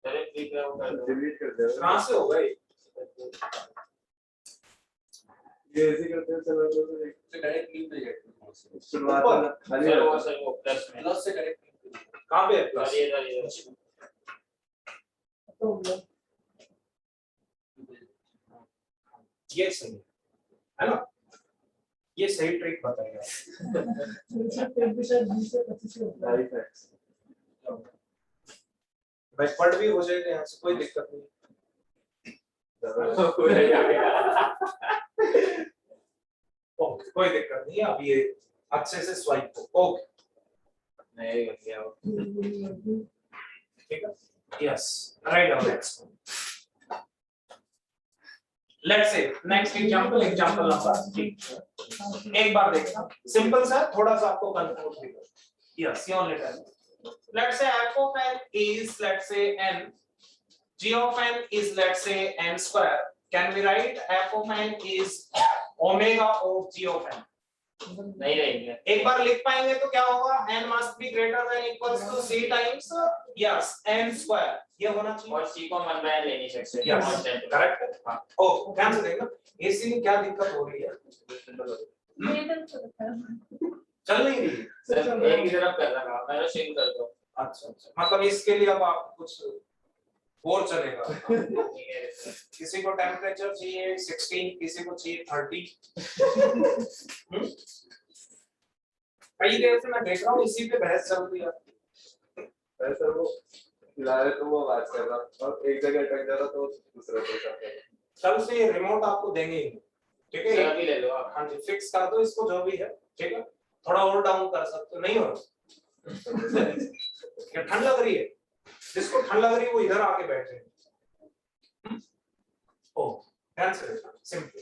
डिलीट कर दे। कहाँ से हो गई? ये ऐसे करते हैं चलो तो डायरेक्ट लिंक पे जाते शुरुआत वाला खाली सर वो प्लस में प्लस से डायरेक्ट कहाँ पे है प्लस? ये ये सही है ना? ये सही ट्रिक बताइए। लाइफ हैक्स बैकवर्ड भी हो जाएगा यहाँ से, कोई दिक्कत नहीं। ओके, कोई दिक्कत नहीं है, अब ये अच्छे से स्वाइप को। ओके, नहीं बन गया वो। ठीक है, yes, right down next. Let's say next example number 3। एक बार देखना, सिंपल सा, थोड़ा सा आपको कंफ्यूज भी कर। Yes, you only tell. Let's say f of n is, let's say, n, g of n is, let's say, n square. Can we write f of n is omega of g of n? नहीं रहेंगे। एक बार लिख पाएंगे तो क्या होगा? n must be greater than equals to c times, yes, n square. ये होना चाहिए। और c को मन में ले नहीं सकते। Yes, Constant। correct। हाँ, ओके, ध्यान से देखना, इसी में क्या दिक्कत हो रही है? चल नहीं रही है। सर एक ही तरफ कर रहा हूँ, मैं शेयर कर दो। अच्छा अच्छा, मतलब इसके लिए अब आप कुछ और चलेगा। किसी को टेम्परेचर चाहिए 16, किसी को चाहिए 30। कई देर से मैं देख रहा हूँ इसी पे बहस चल रही है। ऐसा वो खिला रहे तो वो बात कर रहा और एक जगह अटक जा रहा तो दूसरा पे कर रहा। कल से ये रिमोट आपको देंगे ही, ठीक है? सर अभी ले लो आप। हाँ जी, फिक्स कर दो इसको जो भी है, ठीक है? थोड़ा और डाउन कर सकते हो, नहीं हो रहा? क्या ठंड लग रही है? जिसको ठंड लग रही है वो इधर आके बैठे। ओ, ध्यान से देखना, सिंपल।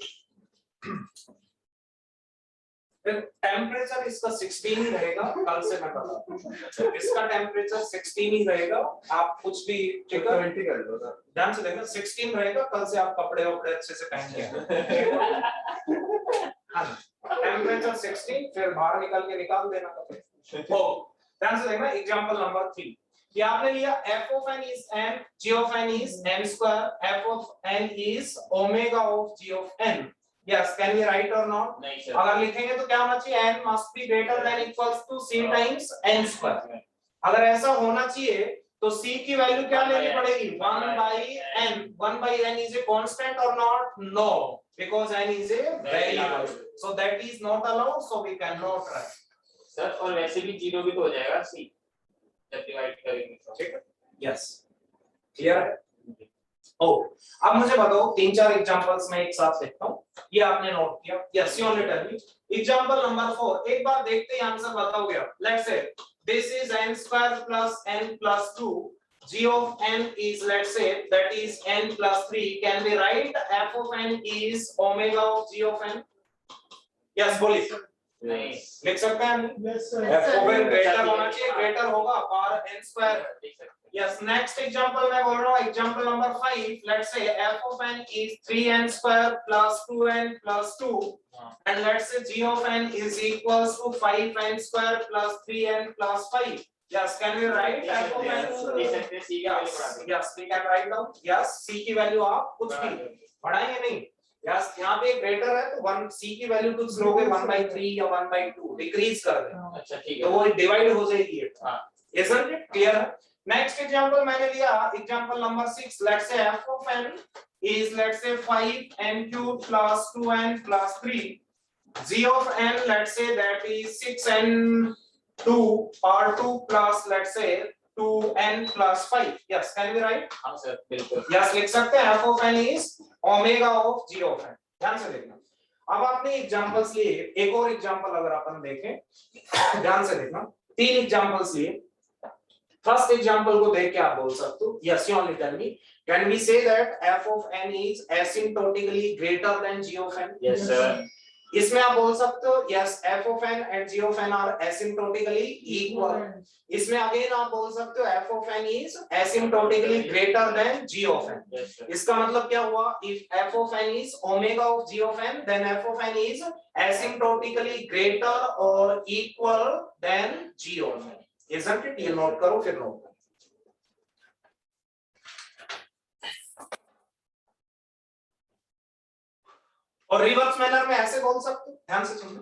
फिर टेम्परेचर इसका 16 ही रहेगा, कल से मैं बता दूं। इसका टेम्परेचर 16 ही रहेगा, आप कुछ भी, ठीक है? 20 कर दो ना। ध्यान से देखना, 16 रहेगा, कल से आप कपड़े वपड़े अच्छे से पहन के हाँ, टेम्परेचर 16, फिर बाहर निकल के निकाल देना कपड़े। ओ, ध्यान से देखना, एग्जांपल नंबर 3। कि आपने लिया f of n is n, g of n is n square, f of n is omega of g of n. Yes, can we write or not? नहीं सर। अगर लिखेंगे तो क्या होना चाहिए? n must be greater than equals to c times n square. अगर ऐसा होना चाहिए तो c की वैल्यू क्या लेनी पड़ेगी? 1 by n. 1 by n is a constant or not? No, because n is a variable. So that is not allowed, so we cannot write. Sir और वैसे भी 0 भी तो हो जाएगा c जब डिवाइड करेंगे तो। ठीक है? यस, क्लियर है? ओ, अब मुझे बताओ 3-4 एग्जांपल्स मैं एक साथ लिखता हूं, ये आपने नोट किया। Yes, you only tell me. Example number 4, एक बार देखते ही आंसर बताओगे आप। Let's say this is n square plus n plus 2, g of n is, let's say, that is n plus 3. Can we write f of n is omega of g of n? Yes, बोलिए। नहीं लिख सकते हैं? Yes, sir. f of n greater होना चाहिए, greater होगा power n square. देख सकते हैं। Yes, next example मैं बोल रहा हूँ, example number 5. Let's say f of n is 3n square plus 2n plus 2, and let's say g of n is equals to 5n square plus 3n plus 5. Yes, can we write f of n? देख सकते हैं c का value बढ़ा देंगे। Yes, we can write down. Yes, c की value आप कुछ भी बढ़ाएंगे नहीं। Yes, यहाँ पे ग्रेटर है तो 1 c की वैल्यू कुछ लोगे 1/3 या 1/2 डिक्रीज कर देना, अच्छा ठीक तो है। वो डिवाइड हो जाएगी। हाँ। Isn't it clear? Next example मैंने लिया example number 6. Let's say f of n is, let's say, 5n cube plus 2n plus 3. G of n, let's say, that is 6n2 or 2 plus, let's say, 2n plus 5. Yes, can we write? हाँ sir बिल्कुल। Yes, लिख सकते हैं f of n is omega of g of n. ध्यान से देखना। अब आपने एग्जांपल्स लिए, एक और एग्जांपल अगर अपन देखें, ध्यान से देखना, 3 एग्जांपल्स लिए। फर्स्ट एग्जांपल को देख के आप बोल सकते हो yes, you only tell me, can we say that f of n is asymptotically greater than g of n? Yes, sir. इसमें आप बोल सकते हो yes f of n and g of n are asymptotically equal. इसमें again आप बोल सकते हो f of n is asymptotically greater than g of n. Yes, sir. इसका मतलब क्या हुआ? If f of n is omega of g of n, then f of n is asymptotically greater or equal than g of n. Isn't it? ये note करो फिर note करो. और reverse manner में ऐसे बोल सकते हो, ध्यान से सुनना.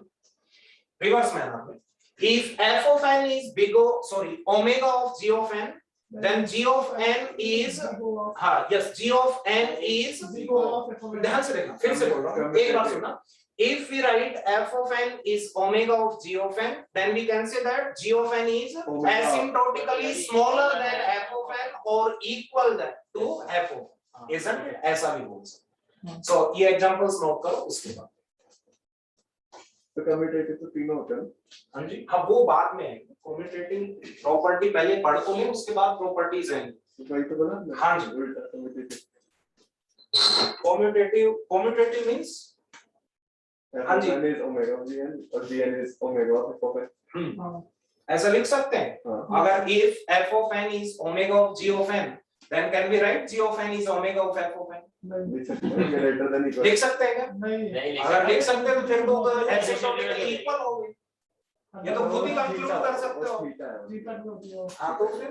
रिवर्स मैनर में if f of n is omega of g of n, then g of n is g of n is, ध्यान से देखना, फिर से बोल रहा हूँ, एक बार सुनना. If we write f of n is omega of g of n, then we can say that g of n is asymptotically smaller than f of n or equal to f of n. Isn't it? ऐसा भी बोल सकते. So ये examples note करो उसके बाद. तो commutative तो तीनों होते हैं. हाँ जी, हाँ वो बाद में है. कम्यूटेटिव प्रॉपर्टी पहले पढ़ तो ले, उसके बाद प्रॉपर्टीज आएंगी. वही तो बोला ना. हाँ जी. उल्टा कम्यूटेटिव. कम्यूटेटिव मींस हाँ जी. n is omega of gn और gn is omega of f of n. ऐसा लिख सकते हैं. अगर if f of n is omega of g of n, then can we write g of n is omega of f of n? Greater than equal. लिख सकते हैं क्या? नहीं अगर लिख सकते हैं तो फिर तो एसिम्प्टोटिकली इक्वल हो गए. ये तो खुद ही कंक्लूड कर सकते हो. हाँ तो फिर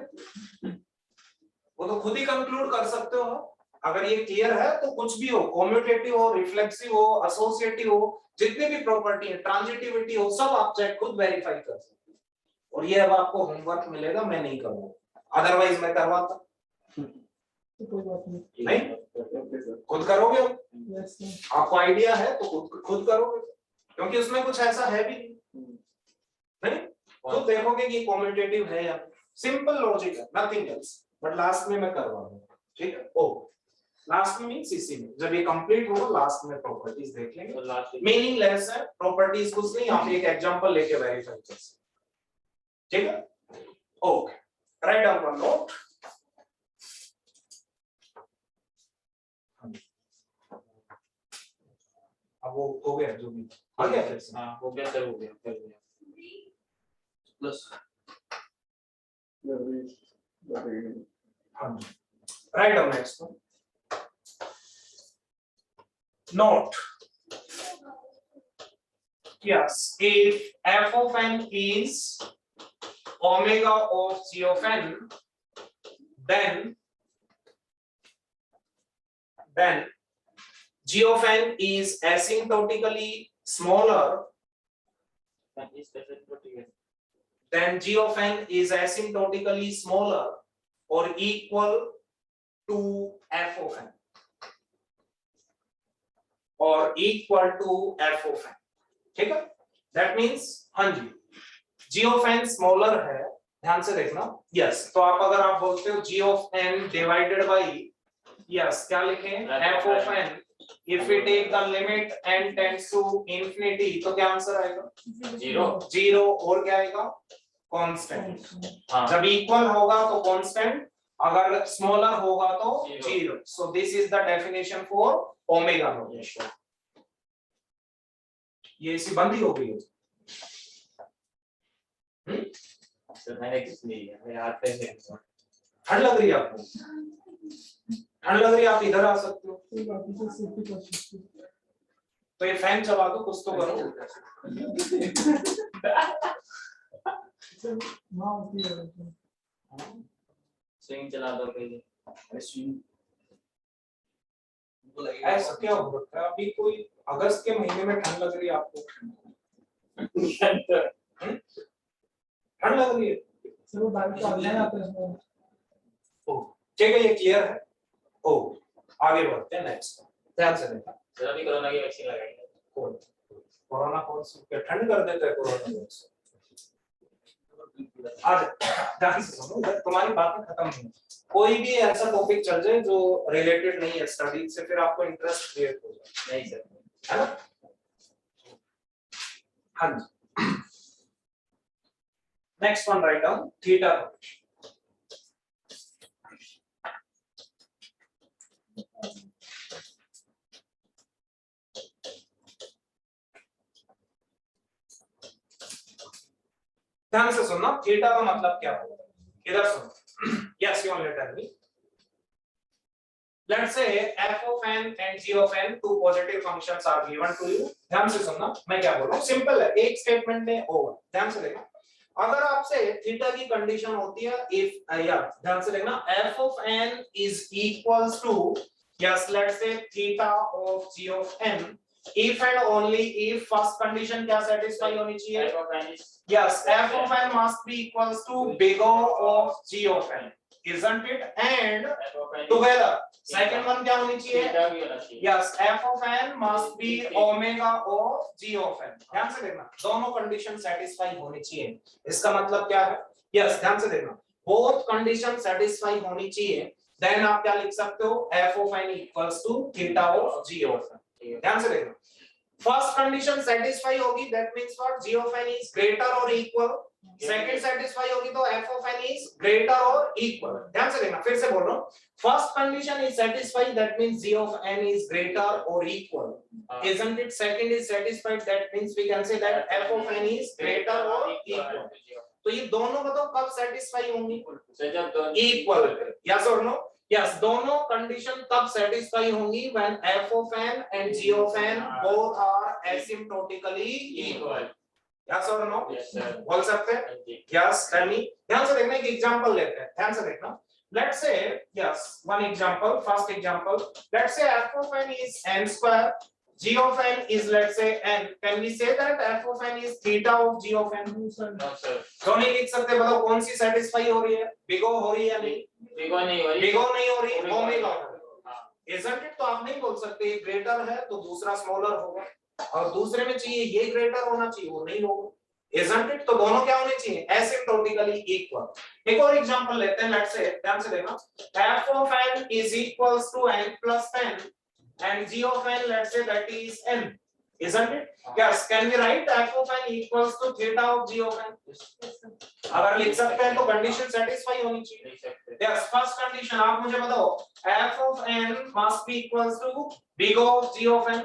वो तो खुद ही कंक्लूड कर सकते हो. अगर ये क्लियर है तो कुछ भी हो, कम्यूटेटिव हो, रिफ्लेक्सिव हो, एसोसिएटिव हो, जितने भी प्रॉपर्टी है, ट्रांजिटिविटी हो, सब आप चेक खुद वेरीफाई कर सकते हो. और ये अब आपको होमवर्क मिलेगा, मैं नहीं करूंगा, अदरवाइज मैं करवाता. नहीं खुद करोगे. आपको आइडिया है तो खुद करोगे, क्योंकि उसमें कुछ ऐसा है भी नहीं. खुद देखोगे कि कम्यूटेटिव है या सिंपल लॉजिक है, नथिंग एल्स. बट लास्ट में मैं करवाऊंगा. ठीक है. ओ लास्ट में मींस इसी में जब ये कंप्लीट होगा लास्ट में प्रॉपर्टीज देख लेंगे. मीनिंगलेस है प्रॉपर्टीज, कुछ नहीं, आप एक एग्जांपल लेके वेरीफाई कर सकते. ठीक है. Okay, write down one note. अब वो हो गया जो भी आ गया फिर से. हाँ हो गया सर, हो गया कर दिया. प्लस हाँ जी. Write down next one. Note, yes, if f of n is omega of g of n, then g of n is asymptotically smaller. Then g of n is asymptotically smaller or equal to f of n. और equal to f of n. ठीक है. That means हाँ जी, g of n smaller है, ध्यान से देखना. yes, तो अगर आप बोलते हो g of n divided by, yes, क्या लिखें, f of n. if we take the limit n tends to infinity, तो क्या आंसर आएगा? 0. और क्या आएगा? कांस्टेंट. जब इक्वल होगा तो कांस्टेंट, अगर स्मॉलर होगा तो 0. so this is the definition for omega notation. ये इसी बंदी हो गई है. मैंने किस लिए मेरे हाथ पे है. ठंड लग रही है आपको? ठंड लग रही है, आप इधर आ सकते हो. तो ये फैन चला दो, कुछ तो करो. स्विंग चला दो पहले. स्विंग ऐसा क्या हो सकता है? अभी कोई अगस्त के महीने में ठंड लग रही है आपको? ठंड लग रही है. ठीक है, ये क्लियर है. ओ आगे बढ़ते हैं नेक्स्ट. ध्यान से देखना. सर अभी कोरोना की वैक्सीन लगाएंगे. कोरोना कोर्स क्या ठंड कर देता है कोरोना वैक्सीन? आज ध्यान से सुनो, तुम्हारी बातें खत्म नहीं. कोई भी ऐसा टॉपिक चल जाए जो रिलेटेड नहीं है स्टडी से, फिर आपको इंटरेस्ट क्रिएट हो जाए. नहीं सर, है ना? हाँ जी. Next one, write down theta. ध्यान से सुनना, थीटा का मतलब क्या होता है, इधर सुनो। Yes you only tell me. Let's say f of n and g of n, two positive functions are given to you। ध्यान से सुनना मैं क्या बोल रहा हूँ, सिंपल है, एक स्टेटमेंट में ओवर। ध्यान से देखना, अगर आपसे थीटा की कंडीशन होती है इफ या ध्यान से देखना f of n is equals to, yes let's say theta of g of n, if and only if first condition क्या satisfy होनी चाहिए, F of n is yes f of n must be equals to big O of g of n, isn't it, and F of n together second one क्या होनी चाहिए, theta भी होना चाहिए। yes f of n must be omega of g of n। ध्यान से देखना, दोनों कंडीशन सेटिस्फाई होनी चाहिए, इसका मतलब क्या है, yes ध्यान से देखना, both कंडीशन सेटिस्फाई होनी चाहिए, देन आप क्या लिख सकते हो, f of n equals to theta of g of n। ध्यान से देखना, फर्स्ट कंडीशन सेटिस्फाई होगी, that means what, g of n is greater or equal, second satisfy होगी तो f of n is greater or equal। ध्यान से देखना, फिर से बोल रहा हूं, first condition is satisfied, that means g of n is greater or equal, isn't it, second is satisfied, that means we can say that f of n is greater or equal। तो ये दोनों बताओ कब satisfy होंगी, जब दोनों equal, yes और no, yes दोनों कंडीशन तब सेटिस्फाई होंगी when f of n and g of n both are asymptotically equal, yes और नो, Yes sir। बोल सकते हैं, यस टेल ध्यान से देखना, एक एग्जांपल लेते हैं, ध्यान से देखना, let's say yes one example, first example, let's say f of n is n square, g of n is let's say n, can we say that f of n is theta of g of n? No sir। क्यों नहीं लिख सकते, बताओ कौन सी satisfy हो रही है, बिगो हो रही है या नहीं, बिगो नहीं हो रही, बिगो नहीं हो रही, ओमेगा हो रही है, हाँ। isn't it, तो आप नहीं बोल सकते ये ग्रेटर है तो दूसरा स्मॉलर होगा, और दूसरे में चाहिए ये ग्रेटर होना चाहिए, वो नहीं होगा, isn't it, तो दोनों क्या होने चाहिए, asymptotically equal। एक और एग्जांपल लेते हैं, लेट्स से ध्यान से देखना, f of n is equals to n plus 10 and g of n let's say that is n, isn't it, yes can we write f of n equals to theta of g of n? अगर लिख सकते हैं तो condition satisfy होनी चाहिए, लिख सकते हैं। yes first condition आप मुझे बताओ, f of n must be equals to big O of g of n,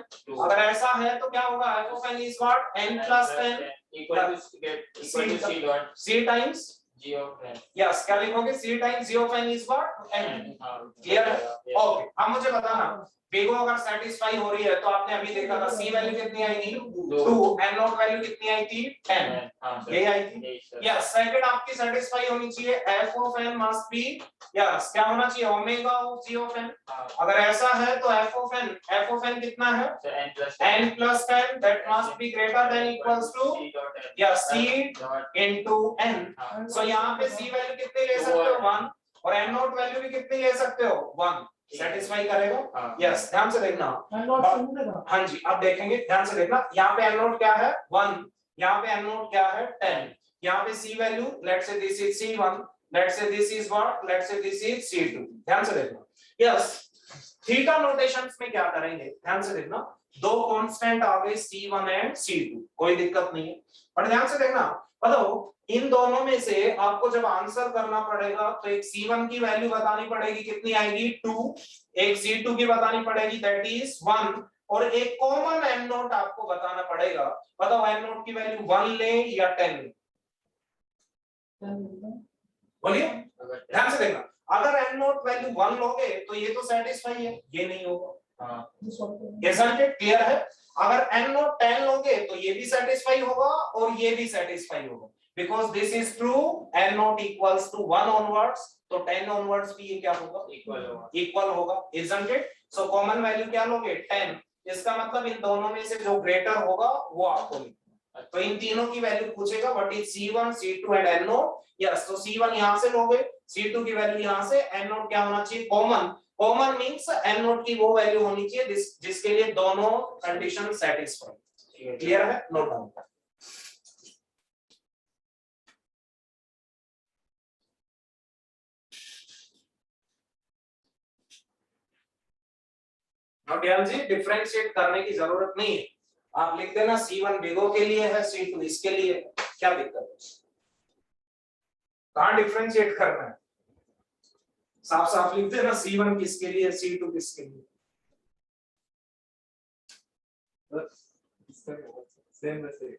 अगर ऐसा है तो क्या होगा, f of n is what, n plus 10 equal to c dot c times g of n, yes क्या लिखोगे, c times g of n is what, n, clear है, okay. अब मुझे बताना, बिगो अगर सेटिस्फाई हो रही है तो आपने अभी देखा था c वैल्यू कितनी आएगी 2, n नॉट वैल्यू कितनी आई थी 10, ये आई थी, यस सेकंड आपकी सेटिस्फाई होनी चाहिए, f of n must be yes क्या होना चाहिए, omega of g of n, अगर ऐसा है तो f of n कितना है, n plus 10, that must be greater than equals to yes c into n, so यहाँ पे c वैल्यू कितनी ले सकते हो 1, और n नॉट वैल्यू भी कितनी ले सकते हो 1, सेटिस्फाई करेगा, यस ध्यान से देखना, हाँ जी अब देखेंगे, ध्यान से देखना, यहाँ पे n नोट क्या है 1, यहाँ पे n नोट क्या है 10, यहाँ पे c value let's say this is c1, let's say this is what, let's से दिस इज c2, ध्यान से देखना, यस थीटा नोटेशंस में क्या करेंगे, ध्यान से देखना, दो कांस्टेंट आ गए c1 एंड c2, कोई दिक्कत नहीं है, पर ध्यान से देखना, बताओ इन दोनों में से आपको जब आंसर करना पड़ेगा तो एक c1 की वैल्यू बतानी पड़ेगी, कितनी आएगी 2, एक c2 की बतानी पड़ेगी दैट इज 1, और एक कॉमन n नोट आपको बताना पड़ेगा, बताओ n नोट की वैल्यू 1 ले या 10 ले, बोलिए ध्यान से देखना, अगर n नोट वैल्यू 1 लोगे तो ये तो सेटिस्फाई है, ये नहीं होगा, इसंट इट, क्लियर है, अगर n नोट 10 लोगे तो ये भी सेटिस्फाई होगा और ये भी सेटिस्फाई होगा, because this is true, n naught equals to 1 onwards, तो 10 ऑनवर्ड्स भी ये क्या होगा, इक्वल होगा, isn't it, so common value क्या लोगे 10, इसका मतलब इन दोनों में से जो ग्रेटर होगा वो आपको लिखना, तो इन तीनों की वैल्यू पूछेगा what is c1 c2 and n naught, yes तो c1 यहां से लोगे, c2 की वैल्यू यहां से, n नोट क्या होना चाहिए common, common means n note की वो वैल्यू होनी चाहिए जिसके लिए दोनों कंडीशन सेटिस्फाई, क्लियर है, नोट डाउन। ध्यान से डिफरेंशिएट करने की जरूरत नहीं है, आप लिख देना c1 बिगो के लिए है, c2 इसके लिए, क्या दिक्कत है, कहां डिफरेंशिएट करना है, साफ साफ लिख देना c1 किसके लिए, c2 किसके लिए, सेम वैसे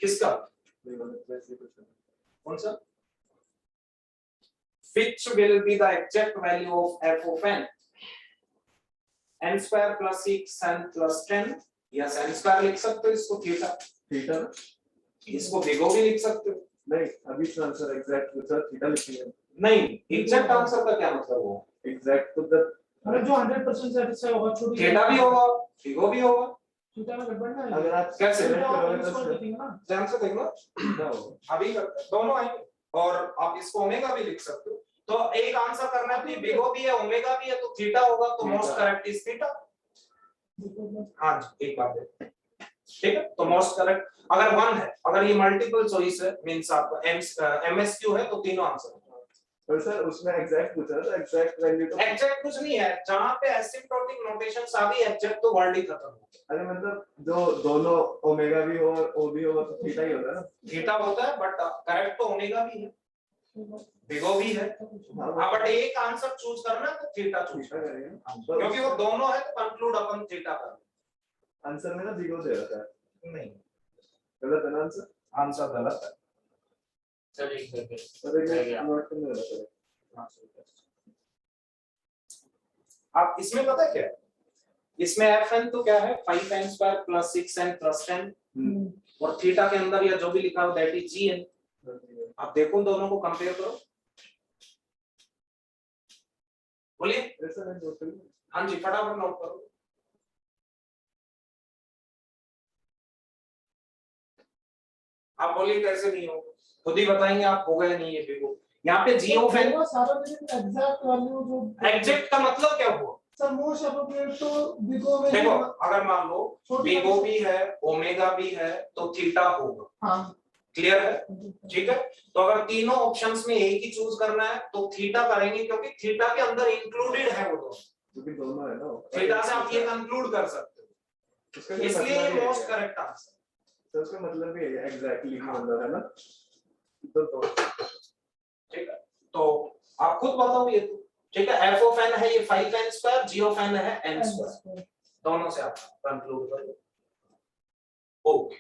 किसका, कौन सा? Which will be the exact value of f of n? n square plus 6n plus 10. Yes, n square लिख सकते हो इसको थीटा, थीटा इसको बिगो भी लिख सकते हो। नहीं, अभी इसका आंसर एग्जैक्ट पूछा, थीटा लिखिए। नहीं, एग्जैक्ट आंसर का क्या मतलब हो? एग्जैक्ट तो द अरे जो 100% सेटिस्फाई होगा छोटी थीटा भी होगा, बिगो भी होगा। थीटा में गड़बड़ ना अगर आप कैसे? select करोगे तो इसको देखेंगे ना ध्यान से देखना, थीटा होगा। अभी करते हैं, दोनों आएंगे और आप इसको ओमेगा भी लिख सकते हो। तो एक आंसर करना है कि बिगो भी है ओमेगा भी है तो थीटा होगा, तो मोस्ट करेक्ट इज थीटा। हाँ जी, एक बात है, ठीक है। तो मोस्ट करेक्ट अगर 1 है, अगर ये मल्टीपल चॉइस है मींस आपका एमएसक्यू है तो तीनों आंसर। और सर उसमें एग्जैक्ट पूछा था, एग्जैक्ट वैल्यू तो एग्जैक्ट कुछ नहीं है, जहां पे एसिम्प्टोटिक नोटेशंस आ गई एग्जैक्ट तो वर्ड ही खत्म हो गया। अरे मतलब जो दोनों ओमेगा भी हो और ओ भी हो तो थीटा ही होता है ना। थीटा होता है बट करेक्ट तो ओमेगा भी है, बिगो भी है। हाँ बट एक आंसर चूज करना है तो थीटा चूज थीटा करना करेंगे है, तो क्योंकि वो दोनों है तो कंक्लूड अपन थीटा कर। आंसर में ना बिगो दे रहा था, नहीं, गलत है ना आंसर। आंसर गलत है। सर एक सेकंड अरे रह ये गया। नोट करने वाला था। आप इसमें पता है क्या है? इसमें fn तो क्या है 5n square plus 6n plus 10 और थीटा के अंदर या जो भी लिखा हो दैट इज gn। आप देखो दोनों को कंपेयर करो, बोलिए। ऐसा नहीं नोट करेंगे। हाँ जी फटाफट नोट करो। आप बोलिए कैसे नहीं हो, खुद ही बताएंगे आप हो गए नहीं ये बिगो। यहाँ पे g ऑफ n सारा एग्जैक्ट वैल्यू जो एग्जैक्ट का मतलब क्या हुआ? सर मोस्ट एप्रोप्रिएट तो बिगो में देखो अगर मान लो छोटी बिगो भी है ओमेगा भी है तो थीटा होगा, हाँ क्लियर है? ठीक है, तो अगर तीनों ऑप्शंस में एक ही चूज करना है तो थीटा करेंगे क्योंकि थीटा के अंदर इंक्लूडेड है वो दोनों। क्योंकि दोनों है ना। थीटा से आप ये कंक्लूड कर सकते हो, उसका इसलिए ये मोस्ट करेक्ट आंसर। तो उसका मतलब भी है एग्जैक्टली की मतलब है ना। तो ठीक है, तो आप खुद बताओ ये तो ठीक है। f ऑफ n है ये 5n square, g of n है n स्क्वायर, दोनों से आप कंक्लूड कर लो। ओके,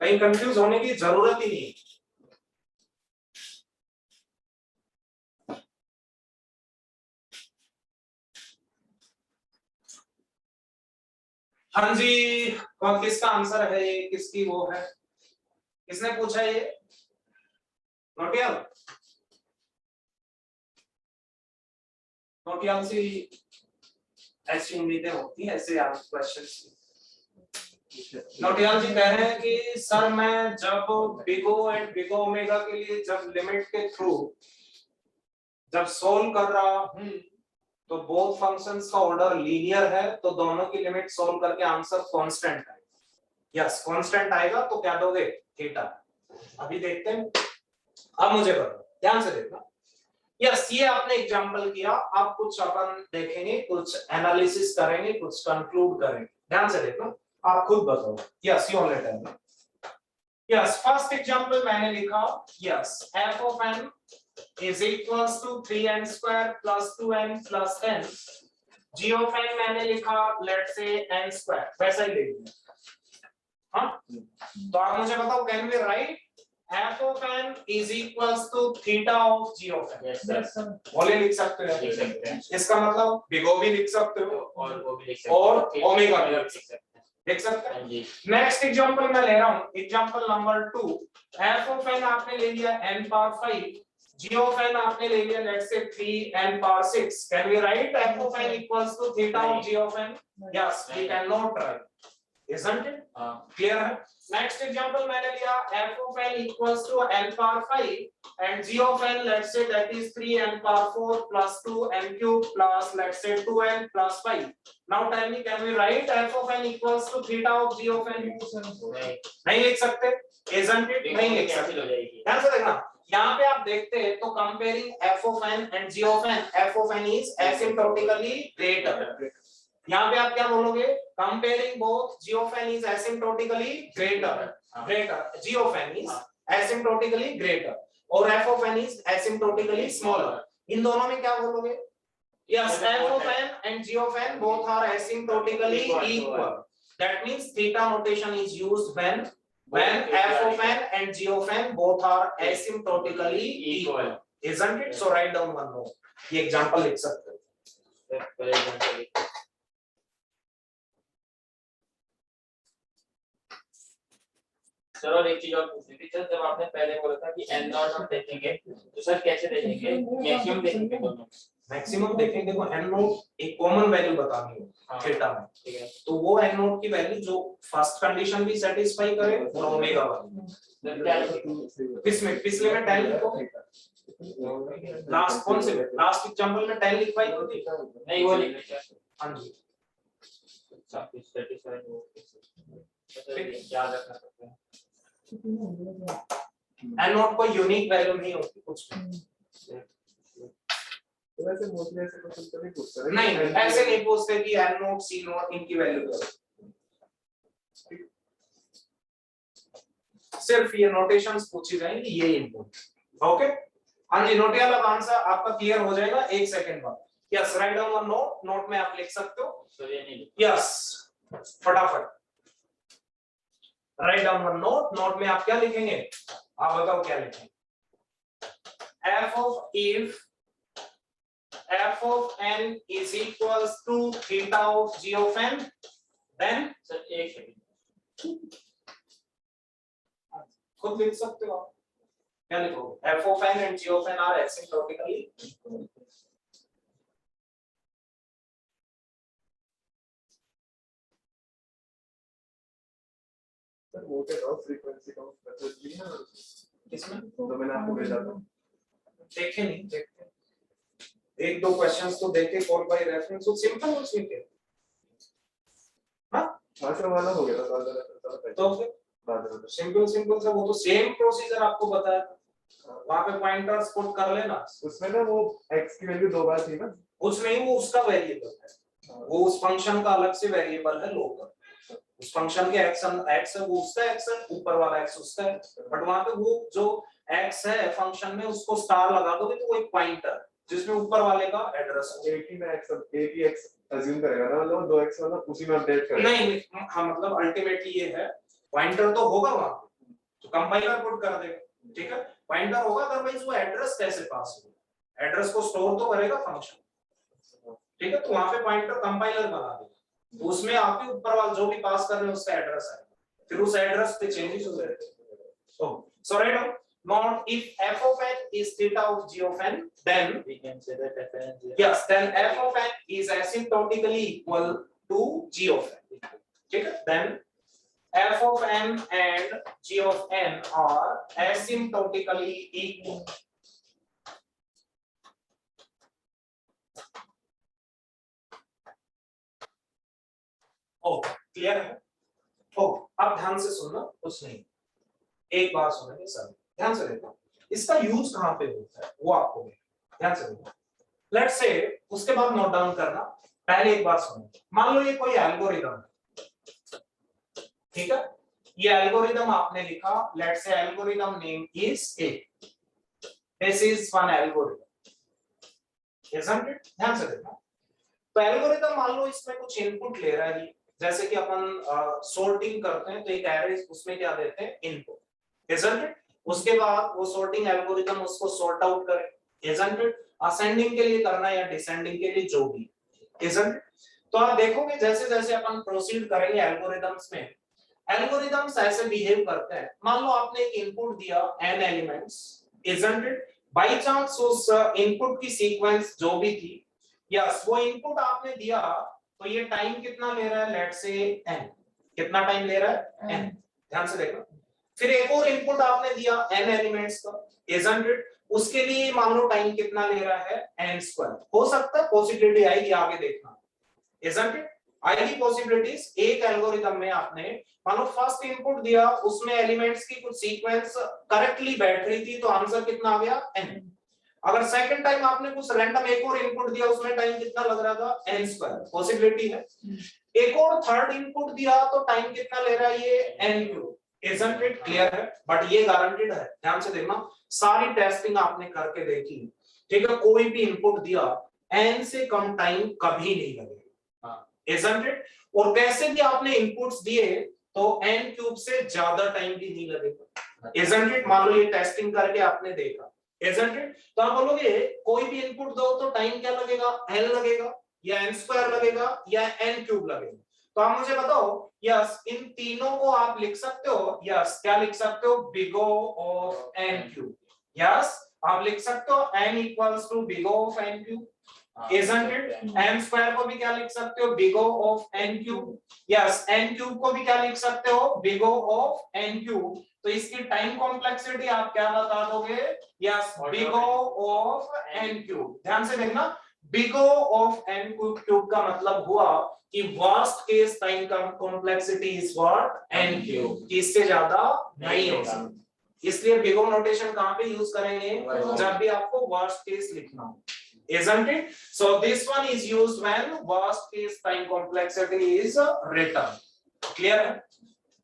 कहीं कंफ्यूज होने की जरूरत ही नहीं। हाँ जी, कौन किसका आंसर है ये, किसकी वो है, किसने पूछा ये? नोटियाल, नोटियाल से ऐसी उम्मीदें होती हैं ऐसे आप क्वेश्चंस। नोटियाल जी कह रहे हैं कि सर मैं जब बिगो एंड बिगो ओमेगा के लिए जब लिमिट के थ्रू जब सोल्व कर रहा हूं तो बोथ फंक्शंस का ऑर्डर लीनियर है तो दोनों की लिमिट सोल्व करके आंसर कांस्टेंट आएगा। यस कांस्टेंट आएगा तो क्या दोगे? थीटा। अभी देखते हैं, अब मुझे बताओ, ध्यान से देखना। यस ये आपने एग्जांपल किया, अब कुछ अपन देखेंगे, कुछ एनालिसिस करेंगे, कुछ कंक्लूड करेंगे। ध्यान से देखना, आप खुद बताओ। यस यू ऑल लेटर में यस फर्स्ट एग्जांपल मैंने लिखा, yes f of n is equals to 3n square plus 2n plus n, g of n मैंने लिखा let's say n square, वैसा ही लिख दिया। हाँ तो आप मुझे बताओ can we write f of n is equals to theta of g of n? Yes sir बोले लिख सकते लिख हो, सकते हैं इसका मतलब बिगो भी लिख सकते हो और वो भी लिख सकते हैं और ओमेगा भी लिख लिख सकते हैं। देख सकते हैं। हाँ जी नेक्स्ट एग्जांपल मैं ले रहा हूं, example number 2, f of n आपने ले लिया n power 5, g of n आपने ले लिया let's say 3n power 6। Can we write f of n equals to theta of g of n? Yes we can not write, isn't it? हाँ clear है? Next example मैंने लिया f of n equals to n power 5 and g of n let's say that is 3n power 4 plus 2n cube plus let's say 2n plus 5. Now tell me can we write f of n equals to theta of g of n? नहीं लिख सकते, isn't it? नहीं लिख सकते। हो जाएगी ध्यान से देखना, यहाँ पे आप देखते हैं तो comparing f of n and g of n, f of n is asymptotically greater। यहाँ पे आप क्या बोलोगे? Comparing both g of n is asymptotically greater, g of n is asymptotically greater और f of n is asymptotically smaller। इन दोनों में क्या बोलोगे? Yes, f of n and g of n both are asymptotically equal. That means theta notation is used when when f of n and g of n both are asymptotically equal, isn't it? So write down one more. ये example लिख सकते हो. For example, sir और एक चीज और पूछनी थी सर, जब आपने पहले बोला था कि n नॉट हम देखेंगे तो सर कैसे देखेंगे? मैक्सिमम देखेंगे दोनों. मैक्सिमम देखें. देखो n नोट एक कॉमन वैल्यू बतानी हो थीटा में, ठीक है. तो वो n नोट की वैल्यू जो फर्स्ट कंडीशन भी सेटिस्फाई करे और ओमेगा वाली. सर क्या लिखेंगे? किसमें पिछले में 10 लिखो. लास्ट कौन से लास्ट एग्जांपल में 10 लिखवाई होती. नहीं वो लिखना चाहिए. हां जी. सब कुछ सेटिस्फाई हो. सर याद रखना पड़ता है. n नोट कोई यूनिक वैल्यू नहीं होती कुछ भी. तो वैसे मोस्टली ऐसे क्वेश्चन तो नहीं पूछते. नहीं ऐसे नहीं पूछते कि n नोट c नोट इनकी वैल्यू करो. सिर्फ ये नोटेशंस पूछी जाएंगी, ये इनपुट. ओके. हाँ जी, नोट वाला आंसर आपका क्लियर हो जाएगा 1 सेकंड बाद. Yes, write down one note. Note में आप लिख सकते हो. सर ये नहीं. यस, फटाफट write down one note. Note में आप क्या लिखेंगे? आप बताओ क्या लिखेंगे? f of if f of n is equals to theta of g of n, then sir एक सेकंड. खुद लिख सकते हो आप. क्या लिखोगे? f of n and g of n are asymptotically equal. Sir वो क्या था फ्रीक्वेंसी का मेथड भी है इसमें तो मैंने आपको भेजा था. देखे नहीं, देखते एक दो क्वेश्चंस तो देखे कॉल बाय रेफरेंस. तो सिंपल उसमें क्या. हाँ सर वाला हो गया था ज्यादा. तो फिर बाद सिंपल सिंपल सा वो तो सेम प्रोसीजर आपको बताया था. वहां पे पॉइंटर्स पुट कर लेना. उसमें ना वो x की वैल्यू 2 बार थी ना. उसमें ही वो उसका वेरिएबल है. वो उस फंक्शन का अलग से वेरिएबल है लोकल. उस फंक्शन के x है, वो उसका x है, ऊपर वाला x उसका है. बट वहां पे वो जो x है फंक्शन में उसको स्टार लगा दोगे तो वो एक पॉइंटर जिसमें ऊपर वाले का एड्रेस हो. एक ही में x अज्यूम करेगा ना, मतलब 2x वाला उसी में अपडेट करेगा. नहीं हाँ, मतलब अल्टीमेटली ये है पॉइंटर तो होगा वहां पे, तो कंपाइलर पुट कर देगा. ठीक है, पॉइंटर होगा. अदरवाइज वो एड्रेस कैसे पास होगा? एड्रेस को स्टोर तो करेगा फंक्शन. ठीक है, तो वहां पे पॉइंटर कंपाइलर बना देगा. तो उसमें आपके ऊपर वाला जो भी पास कर रहे हैं उसका एड्रेस है, फिर उस एड्रेस पे चेंजेस हो जाएंगे. सो right not if f of n is theta of g of n, then we can say that f n is yes, then f of n is asymptotically equal to g of n. ठीक है, then f of n and g of n are asymptotically equal. Okay, clear है? Okay, अब ध्यान से सुनना. कुछ नहीं, एक बार सुनेंगे सब. ध्यान से देखो, इसका यूज कहां पे होता है वो आपको ध्यान से देखो. लेट्स से उसके बाद नोट डाउन करना. पहले एक बार सुनो. मान लो ये कोई एल्गोरिदम है. ठीक है, ये एल्गोरिदम आपने लिखा. Let's say algorithm name is a. This is one algorithm, isn't it? ध्यान से देखना. तो एल्गोरिदम मान लो इसमें कुछ इनपुट ले रहा है. जैसे कि अपन सॉर्टिंग करते हैं तो एक एरे, उसमें क्या देते हैं? Input, isn't it? उसके बाद वो सॉर्टिंग एल्गोरिदम उसको सॉर्ट आउट करे, isn't it? असेंडिंग के लिए करना या डिसेंडिंग के लिए जो भी, isn't it? तो आप देखोगे जैसे जैसे अपन प्रोसीड करेंगे एल्गोरिदम्स में, एल्गोरिदम्स ऐसे बिहेव करते हैं. मान लो आपने एक इनपुट दिया n elements, isn't it? By chance उस इनपुट की सीक्वेंस जो भी थी, यस वो इनपुट आपने दिया तो ये टाइम कितना ले रहा है? Let's say n. कितना टाइम ले रहा है? n. ध्यान से देखना. फिर एक और इनपुट आपने दिया n एलिमेंट्स का, isn't it? उसके लिए मान लो टाइम कितना ले रहा है? n². हो सकता है पॉसिबिलिटी आएगी, आगे देखना, isn't it? आएगी पॉसिबिलिटीज. एक एल्गोरिदम में आपने मान लो फर्स्ट इनपुट दिया, उसमें एलिमेंट्स की कुछ सीक्वेंस करेक्टली बैठ रही थी तो आंसर कितना आ गया? n. अगर सेकंड टाइम आपने कुछ रैंडम एक और इनपुट दिया, उसमें टाइम कितना लग रहा था? n². पॉसिबिलिटी है. एक और थर्ड इनपुट दिया तो टाइम कितना ले रहा है? ये n3. isn't it? क्लियर है? बट ये गारंटीड है. ध्यान से देखना, सारी टेस्टिंग आपने करके देखी. ठीक है, कोई भी इनपुट दिया n से कम टाइम कभी नहीं लगेगा, isn't it? और कैसे भी आपने इनपुट्स दिए तो n क्यूब से ज्यादा टाइम भी नहीं लगेगा, isn't it? मान लो ये टेस्टिंग करके आपने देखा, isn't it? तो आप बोलोगे कोई भी इनपुट दो तो टाइम क्या लगेगा, n लगेगा या n स्क्वायर लगेगा या n क्यूब लगेगा। तो आप मुझे बताओ, यस इन तीनों को आप लिख सकते हो, यस क्या लिख सकते हो, big O of n cube, yes आप लिख सकते हो n equals to big O of n cube, isn't it? n square को भी क्या लिख सकते हो, big O of n cube, yes n cube को भी क्या लिख सकते हो, big O of n cube. तो इसकी टाइम कॉम्प्लेक्सिटी आप क्या बता दोगे, yes big O of n cube. ध्यान से देखना, big O of n cube का मतलब हुआ कि worst case time complexity is what, n cube, इससे ज्यादा नहीं होगा। इसलिए big O नोटेशन कहां पे यूज करेंगे, जब भी आपको वर्स्ट केस लिखना हो, isn't it? So this one is used when worst case time complexity is written. Clear है?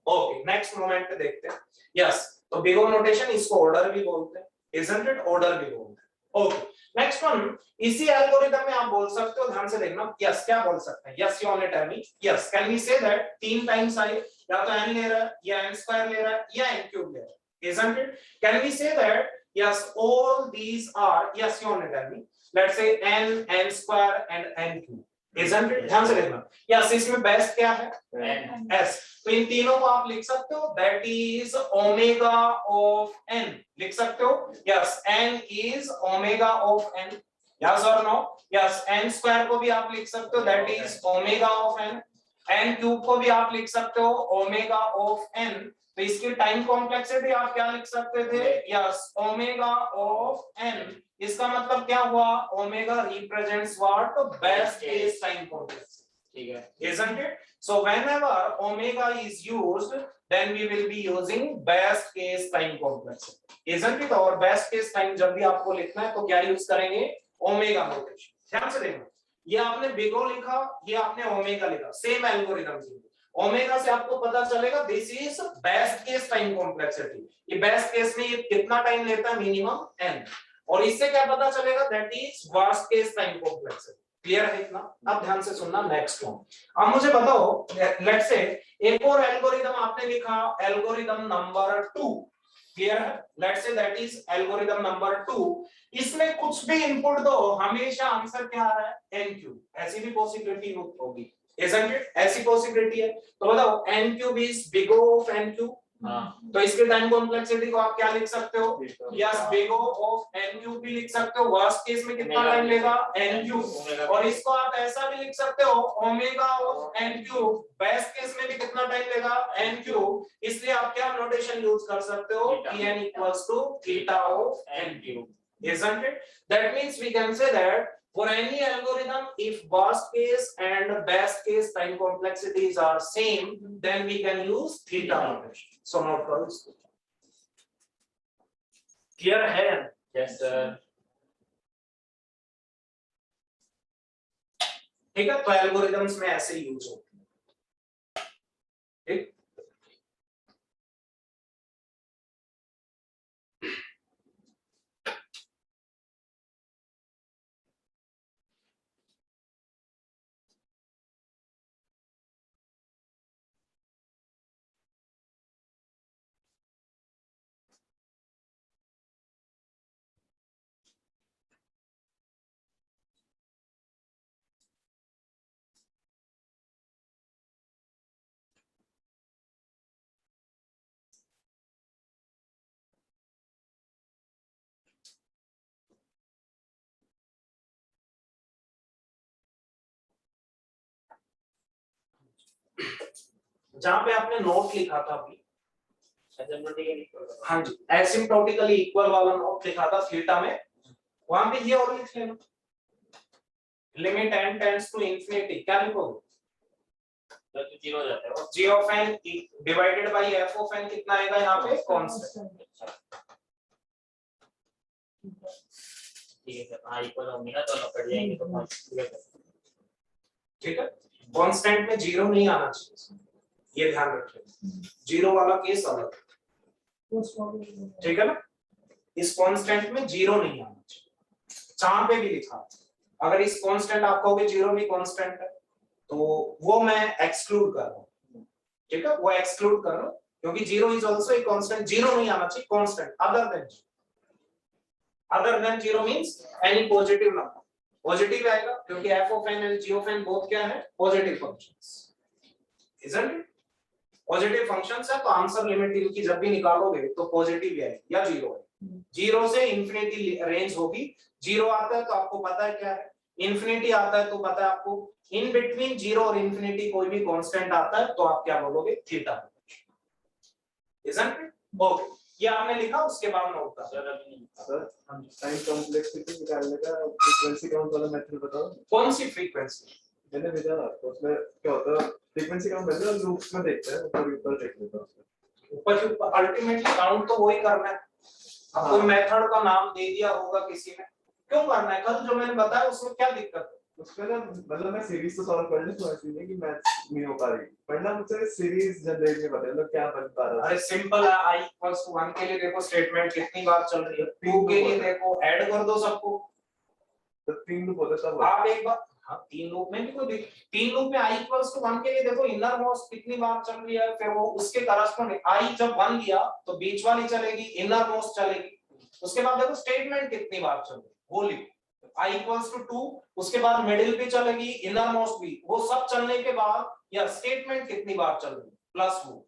Okay, next moment पे देखते हैं। Yes, तो big O notation इसको order भी बोलते हैं, isn't it? Order भी बोलते हैं। Okay, next one, इसी एल्गोरिथम में आप बोल सकते हो, ध्यान से देखना, yes क्या बोल सकते हैं, yes you only tell me, yes can we say that 3 times I या तो n ले रहा है या n स्क्वायर ले रहा है या n क्यूब ले रहा है, isn't it? Can we say that yes all these are, yes you only tell me, let's say n, n square and n cube, isn't it? ध्यान से देखना, yes इसमें बेस्ट क्या है, s, तो इन तीनों को आप लिख सकते हो, that is omega of n, लिख सकते हो, yes n is omega of n, yes or no, yes n square को भी आप लिख सकते हो, that is omega of n, n cube को भी आप लिख सकते हो, omega of n। तो इसकी टाइम कॉम्प्लेक्सिटी आप क्या लिख सकते थे, यस ओमेगा ऑफ n। इसका मतलब क्या हुआ, omega represents what, best case time complexity, ठीक है, isn't it? So whenever omega is used, then we will be using best case time complexity, isn't it? और best case time जब भी आपको लिखना है तो क्या यूज करेंगे, ओमेगा नोटेशन। ध्यान से देखना, ये आपने big O लिखा, ये आपने ओमेगा लिखा, सेम एल्गोरिथम से ओमेगा से आपको पता चलेगा this is best case time complexity, ये बेस्ट केस में ये कितना टाइम लेता है, मिनिमम n, और इससे क्या पता चलेगा, that is worst case time complexity. Clear है इतना? अब ध्यान से सुनना नेक्स्ट वन। अब मुझे बताओ, लेट्स से एक और एल्गोरिथम आपने लिखा, एल्गोरिथम नंबर 2, क्लियर है, let's say that is algorithm number 2, इसमें कुछ भी इनपुट दो हमेशा आंसर क्या आ रहा है, n क्यूब, ऐसी भी पॉसिबिलिटी होगी, isn't it? ऐसी पॉसिबिलिटी है, तो बताओ n cube is big O of n cube, तो इसके टाइम कॉम्प्लेक्सिटी को आप क्या लिख सकते हो, yes big O of n cube भी लिख सकते हो, वर्स्ट केस में कितना टाइम लेगा, n क्यूब, और इसको आप ऐसा भी लिख सकते हो, omega of n cube, best case में भी कितना टाइम लेगा, n क्यूब, इसलिए आप क्या नोटेशन यूज कर सकते हो, Tn equals to theta of n cube, isn't it? That means we can say that for any algorithm, if worst case and best case time complexities are same, then we can use theta notation. So note करो इसको। Clear है? Yes sir. ठीक है, तो algorithms में ऐसे use होते हैं, ठीक। जहां पे आपने नोट लिखा था अभी, हाँ जी, एसिम्प्टोटिकली इक्वल वाला नोट लिखा था थीटा में, वहां पे ये और लिख लेना, limit n tends to infinity, क्या लिखोगे, तो 0 हो जाता है वो, g of n divided by f of n कितना आएगा यहाँ पे, कांस्टेंट, ठीक है सर, हाँ इक्वल ओमेगा दोनों कट जाएंगे तो कांस्टेंट, ठीक है, कांस्टेंट में 0 नहीं आना चाहिए, ये ध्यान रखिए, 0 वाला केस अलग, ठीक है ना, इस कांस्टेंट में 0 नहीं आना चाहिए, जहां पे भी लिखा, अगर इस कांस्टेंट आप कहोगे 0 भी कांस्टेंट है तो वो मैं एक्सक्लूड कर रहा हूं, ठीक है, वो एक्सक्लूड कर लो क्योंकि zero is also a constant, zero नहीं आना चाहिए, constant other than zero means any positive number, positive आएगा क्योंकि f of n and g of n both क्या है, positive functions, isn't it? Positive functions है तो आंसर लिमिट इनकी जब भी निकालोगे तो पॉजिटिव है या जीरो है, जीरो से इंफिनिटी रेंज होगी, जीरो आता है तो आपको पता है क्या है, इंफिनिटी आता है तो पता है आपको, इन बिटवीन जीरो और इंफिनिटी कोई भी कांस्टेंट आता है तो आप क्या बोलोगे, थीटा, इजंट इट? ओके, ये आपने लिखा, उसके बाद नोट कर सर अभी नहीं लिखा। सर टाइम कॉम्प्लेक्सिटी निकालने का फ्रीक्वेंसी काउंट वाला मेथड बताओ। कौन सी फ्रीक्वेंसी? मैंने भेजा आपको, उसमें क्या होता है फ्रीक्वेंसी काउंट मैंने लूप्स में देखते हैं, ऊपर ऊपर देख लेता हूं। ऊपर अल्टीमेटली काउंट तो वही करना है, अब कोई मेथड का नाम दे दिया होगा किसी ने, क्यों करना है, कल जो मैंने बताया उसमें क्या दिक्कत है? उसमें ना मतलब मैं सीरीज तो सॉल्व कर लेता हूं, ऐसी नहीं कि मैथ्स नहीं हो पा रही, पर ना मुझे सीरीज जनरेट नहीं पता मतलब क्या बन पा रहा है। अरे सिंपल है, i इक्वल्स टू 1 के लिए देखो स्टेटमेंट कितनी बार चल रही है, 2 के लिए देखो ऐड कर दो सबको, तो तीन लूप होता है तब आप एक बार, हाँ तीन लूप में भी कोई दिक्कत, तीन लूप में i इक्वल्स टू 1 के लिए देखो इनर मोस्ट कितनी बार चल रही है, फिर वो उसके करस्पॉन्डिंग i जब 1 लिया तो बीच वाली चलेगी, इनर मोस्ट चलेगी, उसके बाद देखो स्टेटमेंट कितनी बार चल रही है वो लिखो, i इक्वल्स टू 2, उसके बाद मिडिल भी चलेगी, इनर मोस्ट भी, वो सब चलने के बाद या स्टेटमेंट कितनी बार चल रही है प्लस वो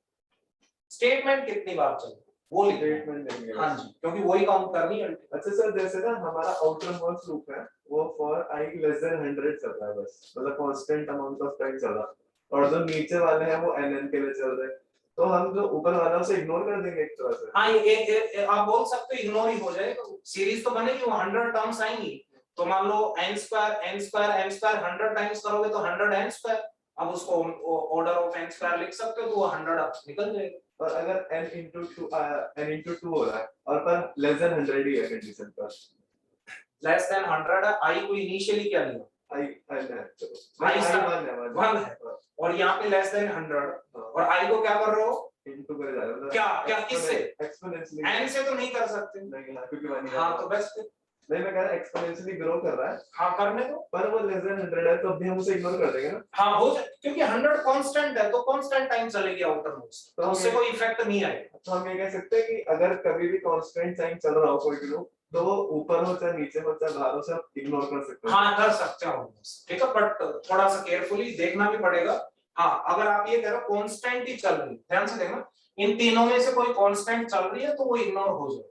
स्टेटमेंट कितनी बार चल रही है वो लिखो, स्टेटमेंट देंगे। हाँ जी, क्योंकि वही काउंट करनी है। अच्छा सर, जैसे ना हमारा आउटर मोस्ट लूप है वो फॉर i लेस देन 100 चल रहा है बस, मतलब कांस्टेंट अमाउंट ऑफ टाइम चल रहा है, और जो नीचे वाले हैं वो nn के लिए चल रहे हैं, तो हम जो ऊपर वाला उसे इग्नोर कर देंगे एक तरह से। हाँ ये आप बोल सकते हो इग्नोर ही हो जाएगा, सीरीज तो बनेगी, वो 100 टर्म्स आएंगी, तो मान लो n स्क्वायर 100 टाइम्स करोगे तो 100 n स्क्वायर, अब उसको ऑर्डर ऑफ n स्क्वायर लिख सकते हो तो वो 100 निकल जाएगा। और अगर n into 2 हो रहा है और पर लेस देन 100 ही है कंडीशन पर, लेस देन 100 है, i को इनिशियली क्या लिया, i है चलो I i सा- 1 है 1 है, और यहाँ पे लेस देन 100 और i को क्या कर रहे हो, इनटू करे जा रहा है, क्या किससे, एक्सपोनेंशियली n से तो नहीं कर सकते, नहीं है क्योंकि 1 हाँ तो बस फिर नहीं, मैं कह रहा एक्सपोनेंशियली ग्रो कर रहा है, हाँ करने दो, पर वो लेस देन 100 है तो अभी हम उसे इग्नोर कर देंगे ना। हाँ हो जाए, क्योंकि 100 कांस्टेंट है तो कांस्टेंट टाइम चलेगी आउटर मोस्ट, तो उससे कोई इफेक्ट नहीं आएगा। तो हम ये कह सकते हैं कि अगर कभी भी कांस्टेंट टाइम चल रहा हो कोई भी लूप, तो वो ऊपर हो चाहे नीचे हो चाहे बाहर हो, से आप इग्नोर कर सकते हैं। हाँ कर सकते हो, ठीक है, बट थोड़ा सा केयरफुली देखना भी पड़ेगा। हाँ अगर आप ये कह रहे हो कांस्टेंट ही चल रही है, ध्यान से देखना, इन तीनों में से कोई कांस्टेंट चल रही है तो वो इग्नोर हो जाएगा,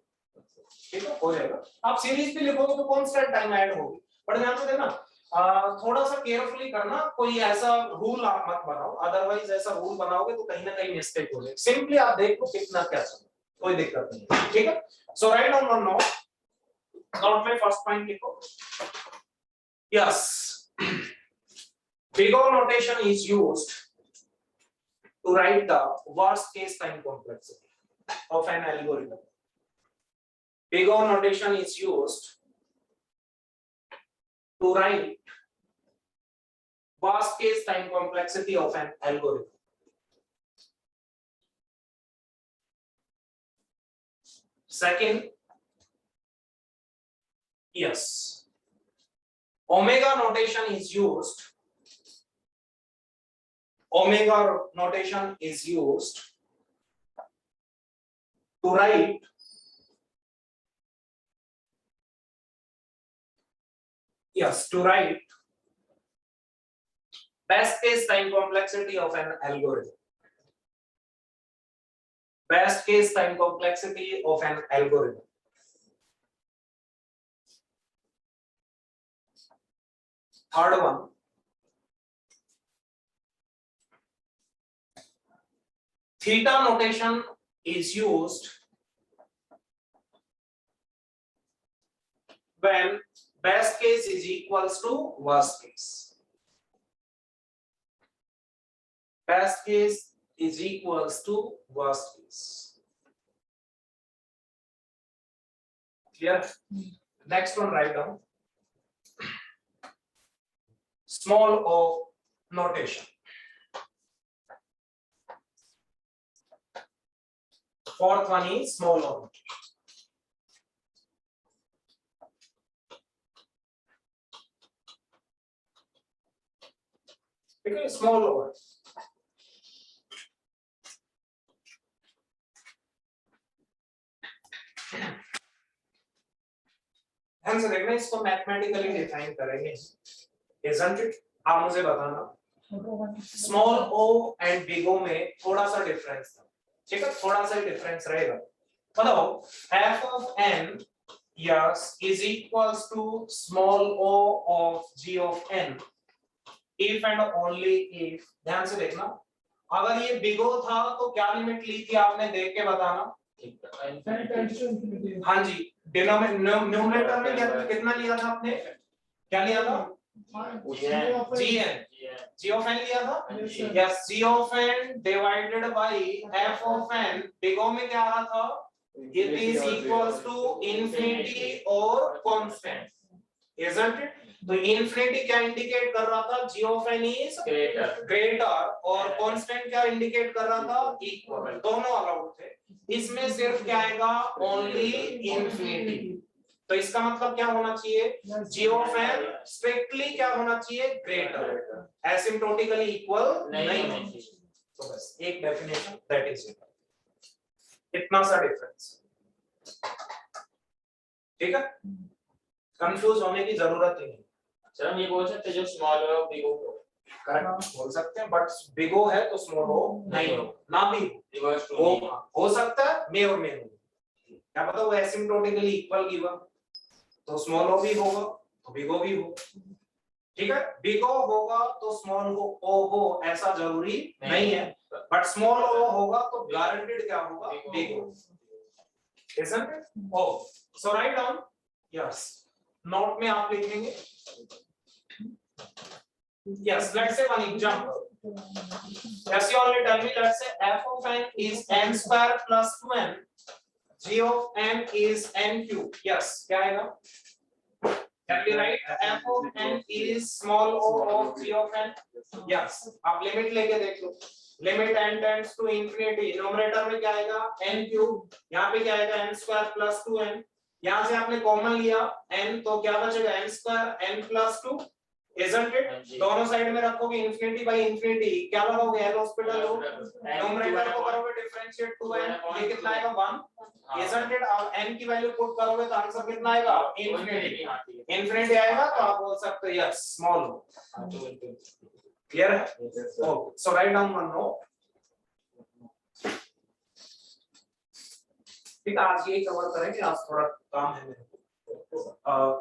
ठीक है, हो जाएगा। आप सीरीज भी लिखोगे तो कांस्टेंट टाइम ऐड होगी, बट ध्यान से देखना, थोड़ा सा केयरफुली करना, कोई ऐसा रूल आप मत बनाओ, अदरवाइज ऐसा रूल बनाओगे तो कहीं ना कहीं मिस्टेक हो जाएगी। सिंपली आप देख लो कितना क्या चल, कोई दिक्कत नहीं है, ठीक है। सो राइट डाउन वन नोट में फर्स्ट पॉइंट लिखो, yes, Big O notation is used to write the worst case time complexity of an algorithm. Big O notation is used to write worst case time complexity of an algorithm. Second, yes, omega notation is used. Omega notation is used to write best case time complexity of an algorithm. Best case time complexity of an algorithm. Third one, theta notation is used when best case is equals to worst case. Best case is equals to worst case. Clear? Next one, write down. Small o notation. Fourth one is small o notation. Okay, small o. ध्यान से देखना, इसको mathematically define करेंगे, isn't it? आप मुझे बताना small O and big O में थोड़ा सा डिफरेंस था, ठीक है, थोड़ा सा डिफरेंस रहेगा। बताओ f of n yes is equals to small o of g of n if and only if, ध्यान से देखना, अगर ये बिग ओ था तो क्या लिमिट ली थी आपने, देख के बताना। हाँ जी, न्यूमरेटर में कितना लिया था आपने, क्या लिया था, g of n लिया था, yes g of n divided by f of n, big O में क्या आ रहा था, it is equals to infinity और constant, isn't it? तो infinity क्या इंडिकेट कर रहा था, g of n is greater और constant क्या इंडिकेट कर रहा था, equal, दोनों अलाउड थे। इसमें सिर्फ क्या आएगा, only infinity, तो इसका मतलब क्या होना चाहिए, g of n स्ट्रिक्टली क्या होना चाहिए, ग्रेटर, एसिम्प्टोटिकली इक्वल नहीं होना चाहिए। तो बस एक डेफिनेशन, दैट इज इट, इतना सा डिफरेंस, ठीक है, कंफ्यूज होने की जरूरत ही नहीं। सर हम ये बोल सकते हैं जो स्मॉल हो बिग हो, करेक्ट बोल सकते हैं, बट बिग ओ है तो स्मॉल हो नहीं हो, ना भी रिवर्स टू हो सकता है, मे और मे हो, क्या पता वो एसिम्प्टोटिकली इक्वल गिवन, तो स्मॉल ओ भी होगा तो बिग ओ भी हो, ठीक है, बिग ओ होगा तो स्मॉल ओ हो ऐसा जरूरी नहीं है, बट स्मॉल ओ होगा तो गारंटेड क्या होगा, big O, isn't it? Oh, so write down, yes, note में आप लिखेंगे, yes, let's say one example, yes, you only tell me, let's say f of n is n square plus 2n, g of n is n cube, yes, क्या आएगा, can we write f of n is small o of g of n, yes, आप limit लेके देख लो, limit n tends to infinity, numerator में क्या आएगा, n cube, यहाँ पे क्या आएगा, n स्क्वायर प्लस 2n, यहाँ से आपने कॉमन लिया n, तो क्या बचेगा, n square n plus 2, isn't it? दोनों साइड में रखोगे इंफिनिटी बाय इंफिनिटी, क्या लगाओगे, एल हॉस्पिटल लो, न्यूमरेटर को करोगे डिफरेंशिएट 2n, ये कितना आएगा 1, isn't it? अब n की वैल्यू पुट करोगे तो आंसर कितना आएगा, इंफिनिटी, इंफिनिटी आएगा, तो आप बोल सकते हो यस स्मॉल, क्लियर है? ओके, सो राइट डाउन वन नोट, ठीक है, आज ये कवर करेंगे, आज थोड़ा काम है मेरे को,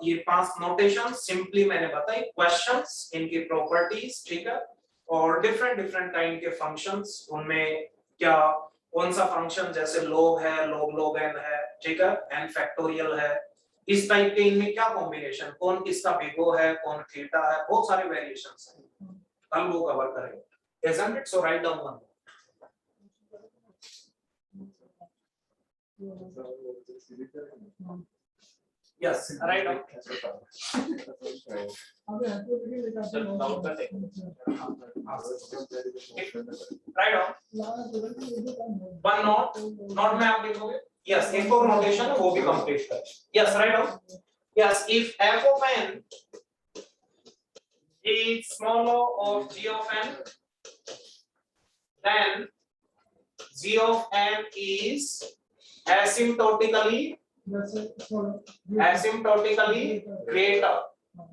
ये 5 नोटेशन सिंपली मैंने बताई, क्वेश्चंस, इनकी प्रॉपर्टीज, ठीक है, और डिफरेंट काइंड के फंक्शंस, उनमें क्या कौन सा फंक्शन जैसे log है, log n है, ठीक है, n फैक्टोरियल है, इस टाइप के, इनमें क्या कॉम्बिनेशन, कौन किसका बिग ओ है, कौन थीटा है, बहुत सारे वेरिएशंस हैं, कल वो कवर करेंगे, isn't it? So write down one. Yes, write down. Write down. One note में आप लिखोगे, yes, एक और नोटेशन है वो भी कंप्लीट कर, yes, write down, yes, if f of n is small o of g of n, then g of n is asymptotically greater,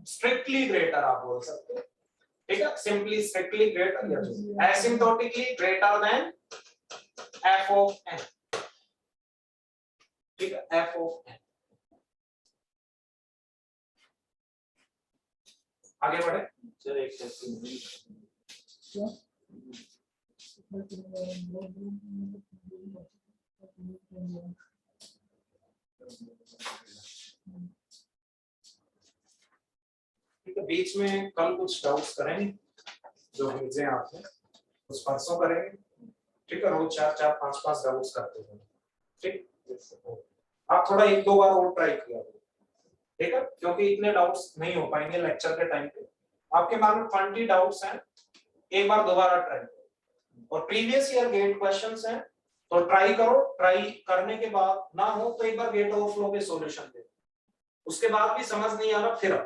strictly greater आप बोल सकते हो, ठीक है, simply strictly greater या asymptotically greater than f of n, ठीक है, f of n, आगे बढ़े सर एक सेकंड, ठीक है, बीच में कल कुछ डाउट्स करेंगे जो भेजे आपने, उस परसों करेंगे, ठीक है, रोज 4 5 डाउट्स करते हैं, ठीक, आप थोड़ा 1-2 बार और ट्राई किया, ठीक है, क्योंकि इतने डाउट्स नहीं हो पाएंगे लेक्चर के टाइम पे, आपके मन में 20 डाउट्स हैं, एक बार दोबारा ट्राई करो, और प्रीवियस ईयर गेट क्वेश्चंस हैं तो ट्राई करो, ट्राई करने के बाद ना हो तो एक बार गेट ओवरफ्लो के सॉल्यूशन दे, उसके बाद भी समझ नहीं आ रहा फिर,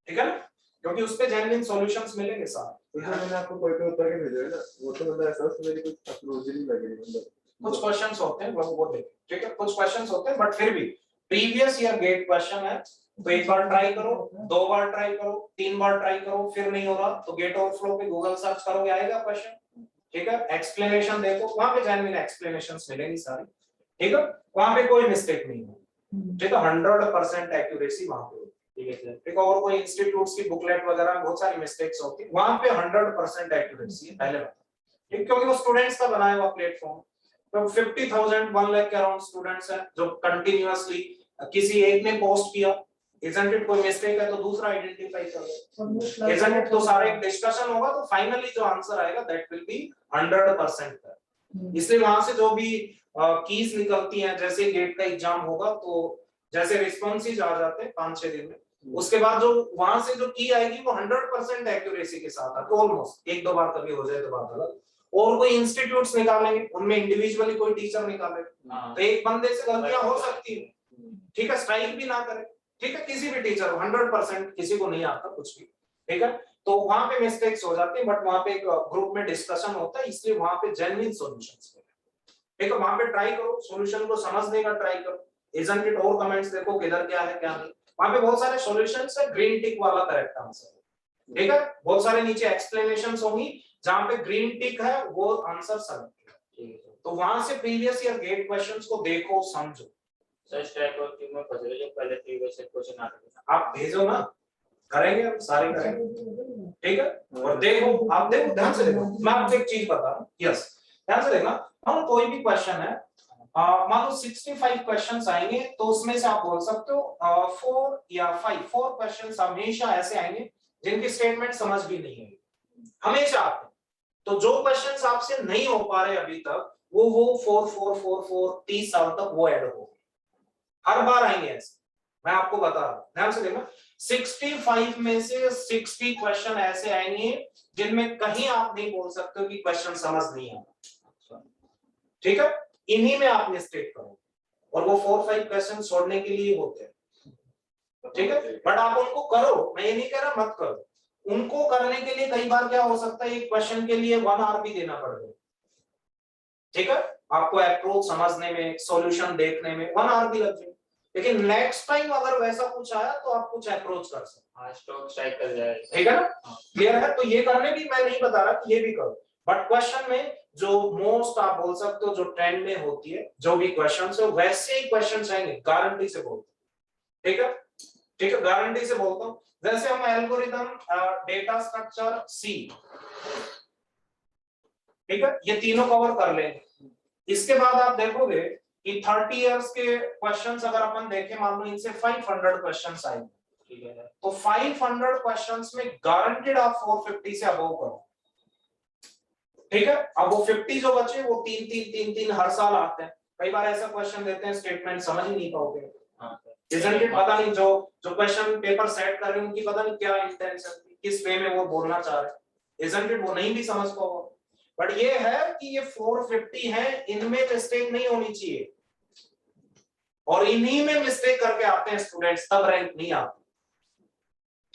ठीक है ना, क्योंकि उस पे जेन्युइन सॉल्यूशंस मिलेंगे सारे, तो जो मैंने आपको कोई उत्तर के भेजे हैं ना, वो तो मतलब ऐसा उसमें मेरी कुछ अप्रोच ही नहीं लग रही, मतलब कुछ क्वेश्चंस होते हैं वो देखें, ठीक है, कुछ क्वेश्चंस होते हैं बट फिर भी प्रीवियस ईयर गेट क्वेश्चन है तो एक बार ट्राई करो, 2 बार ट्राई करो, 3 बार ट्राई करो, फिर नहीं हो रहा तो गेट ओवरफ्लो पे गूगल सर्च करोगे आएगा क्वेश्चन, ठीक है। एक्सप्लेनेशन देखो, वहां पे जेन्युइन एक्सप्लेनेशंस मिलेंगी सारी, ठीक है। वहां पे कोई मिस्टेक नहीं है, ठीक है। 100% एक्यूरेसी वहां पे, ठीक है सर। ठीक है। और कोई इंस्टीट्यूट्स की बुकलेट वगैरह में बहुत सारी मिस्टेक्स होती है, वहां पे 100% एक्यूरेसी है पहले बता, ठीक, क्योंकि वो स्टूडेंट्स का बनाया हुआ प्लेटफॉर्म। तो 50,000 1 लाख के अराउंड स्टूडेंट्स हैं जो कंटिन्यूअसली किसी एक ने पोस्ट किया, isn't it, कोई मिस्टेक है तो दूसरा आइडेंटिफाई करो, isn't it, तो सारा एक डिस्कशन होगा तो फाइनली जो आंसर आएगा दैट विल बी 100%। इसलिए वहां से जो भी कीज निकलती हैं, जैसे गेट का एग्जाम होगा तो जैसे रिस्पॉन्सेज आ जाते हैं 5-6 दिन में, उसके बाद जो वहां से जो की आएगी वो 100% एक्यूरेसी के साथ आती है, ऑलमोस्ट। 1-2 बार कभी हो जाए तो बात अलग। और कोई इंस्टीट्यूट्स निकालेंगे, उनमें इंडिविजुअली कोई टीचर निकालेगा तो एक बंदे से गलतियां हो सकती है, ठीक है, स्ट्राइक भी ना करे, ठीक है, किसी भी टीचर 100% किसी को नहीं आता कुछ भी, ठीक है। तो वहां पे मिस्टेक्स हो जाती है, बट वहां पे एक ग्रुप में डिस्कशन होता है, इसलिए वहां पे जेन्युइन सॉल्यूशंस मिलते हैं, ठीक है। वहां पे ट्राई करो, सॉल्यूशन को समझने का ट्राई करो, isn't it, और कमेंट्स देखो किधर क्या है क्या नहीं, वहां पे बहुत सारे सॉल्यूशंस है, ग्रीन टिक वाला करेक्ट आंसर, ठीक है। बहुत सारे नीचे एक्सप्लेनेशंस होंगी, जहां पे ग्रीन टिक है वो आंसर सेलेक्ट है, तो वहां से प्रीवियस ईयर गेट क्वेश्चंस को देखो समझो। सर स्ट्राइक और टीम में फंसे हुए जो पहले प्रीवियस क्वेश्चन आते थे आप भेजो ना, करेंगे हम सारे करेंगे, ठीक है। और देखो, आप देखो ध्यान से देखो, मैं आपको एक चीज बता रहा हूँ, यस ध्यान से देखना। हम कोई भी क्वेश्चन है, मान लो 65 क्वेश्चंस आएंगे तो उसमें से आप बोल सकते हो 4 या 4 क्वेश्चंस हमेशा ऐसे आएंगे जिनकी स्टेटमेंट समझ भी नहीं है, हमेशा आते हैं। तो जो क्वेश्चंस आपसे नहीं हो पा रहे अभी तक वो 4 30 साल तक वो ऐड हो, हर बार आएंगे ऐसे, मैं आपको बता रहा हूं, ध्यान से देखना। 65 में से 60 क्वेश्चन ऐसे आएंगे जिनमें कहीं आप नहीं बोल सकते कि क्वेश्चन समझ नहीं आता, ठीक है। इन्हीं में आप मिस्टेक करो, और वो 4-5 क्वेश्चन छोड़ने के लिए होते हैं, ठीक है। बट आप उनको करो, मैं ये नहीं कह रहा मत करो, उनको करने के लिए कई बार क्या हो सकता है, एक क्वेश्चन के लिए 1 आवर भी देना पड़ेगा, ठीक है। आपको अप्रोच समझने में, सॉल्यूशन देखने में 1 आवर भी लग जाए, लेकिन नेक्स्ट टाइम अगर वैसा कुछ आया तो आप कुछ अप्रोच कर सकते हाँ स्टॉक स्ट्राइक कर जाए, ठीक है ना, क्लियर है। तो ये करने भी मैं नहीं बता रहा कि ये भी करो, बट क्वेश्चन में जो मोस्ट आप बोल सकते हो जो ट्रेंड में होती है, जो भी क्वेश्चंस है वैसे ही क्वेश्चंस आएंगे, गारंटी से बोलता हूं, ठीक है, ठीक है, गारंटी से बोलता हूं। जैसे हम एल्गोरिथम, डेटा स्ट्रक्चर, सी, ठीक है, ये तीनों कवर कर लेंगे। इसके बाद आप देखोगे कि 30 इयर्स के क्वेश्चंस अगर अपन देखें, मान लो इनसे 500 क्वेश्चंस आएंगे, ठीक है। तो 500 क्वेश्चंस में गारंटेड आप 450 से अबव करो, ठीक है। अब वो 50 जो बचे वो 3 हर साल आते हैं, कई बार ऐसा क्वेश्चन देते हैं स्टेटमेंट समझ ही नहीं पाओगे, इसलिए पता नहीं जो क्वेश्चन पेपर सेट कर रहे हैं उनकी पता नहीं क्या इंटेंशन थी, किस वे में वो बोलना चाह रहे हैं, isn't it, वो नहीं भी समझ पाओगे। बट ये है कि ये 450 है, इनमें मिस्टेक नहीं होनी चाहिए, और इन्हीं में मिस्टेक करके आते हैं स्टूडेंट्स, तब रैंक नहीं आती,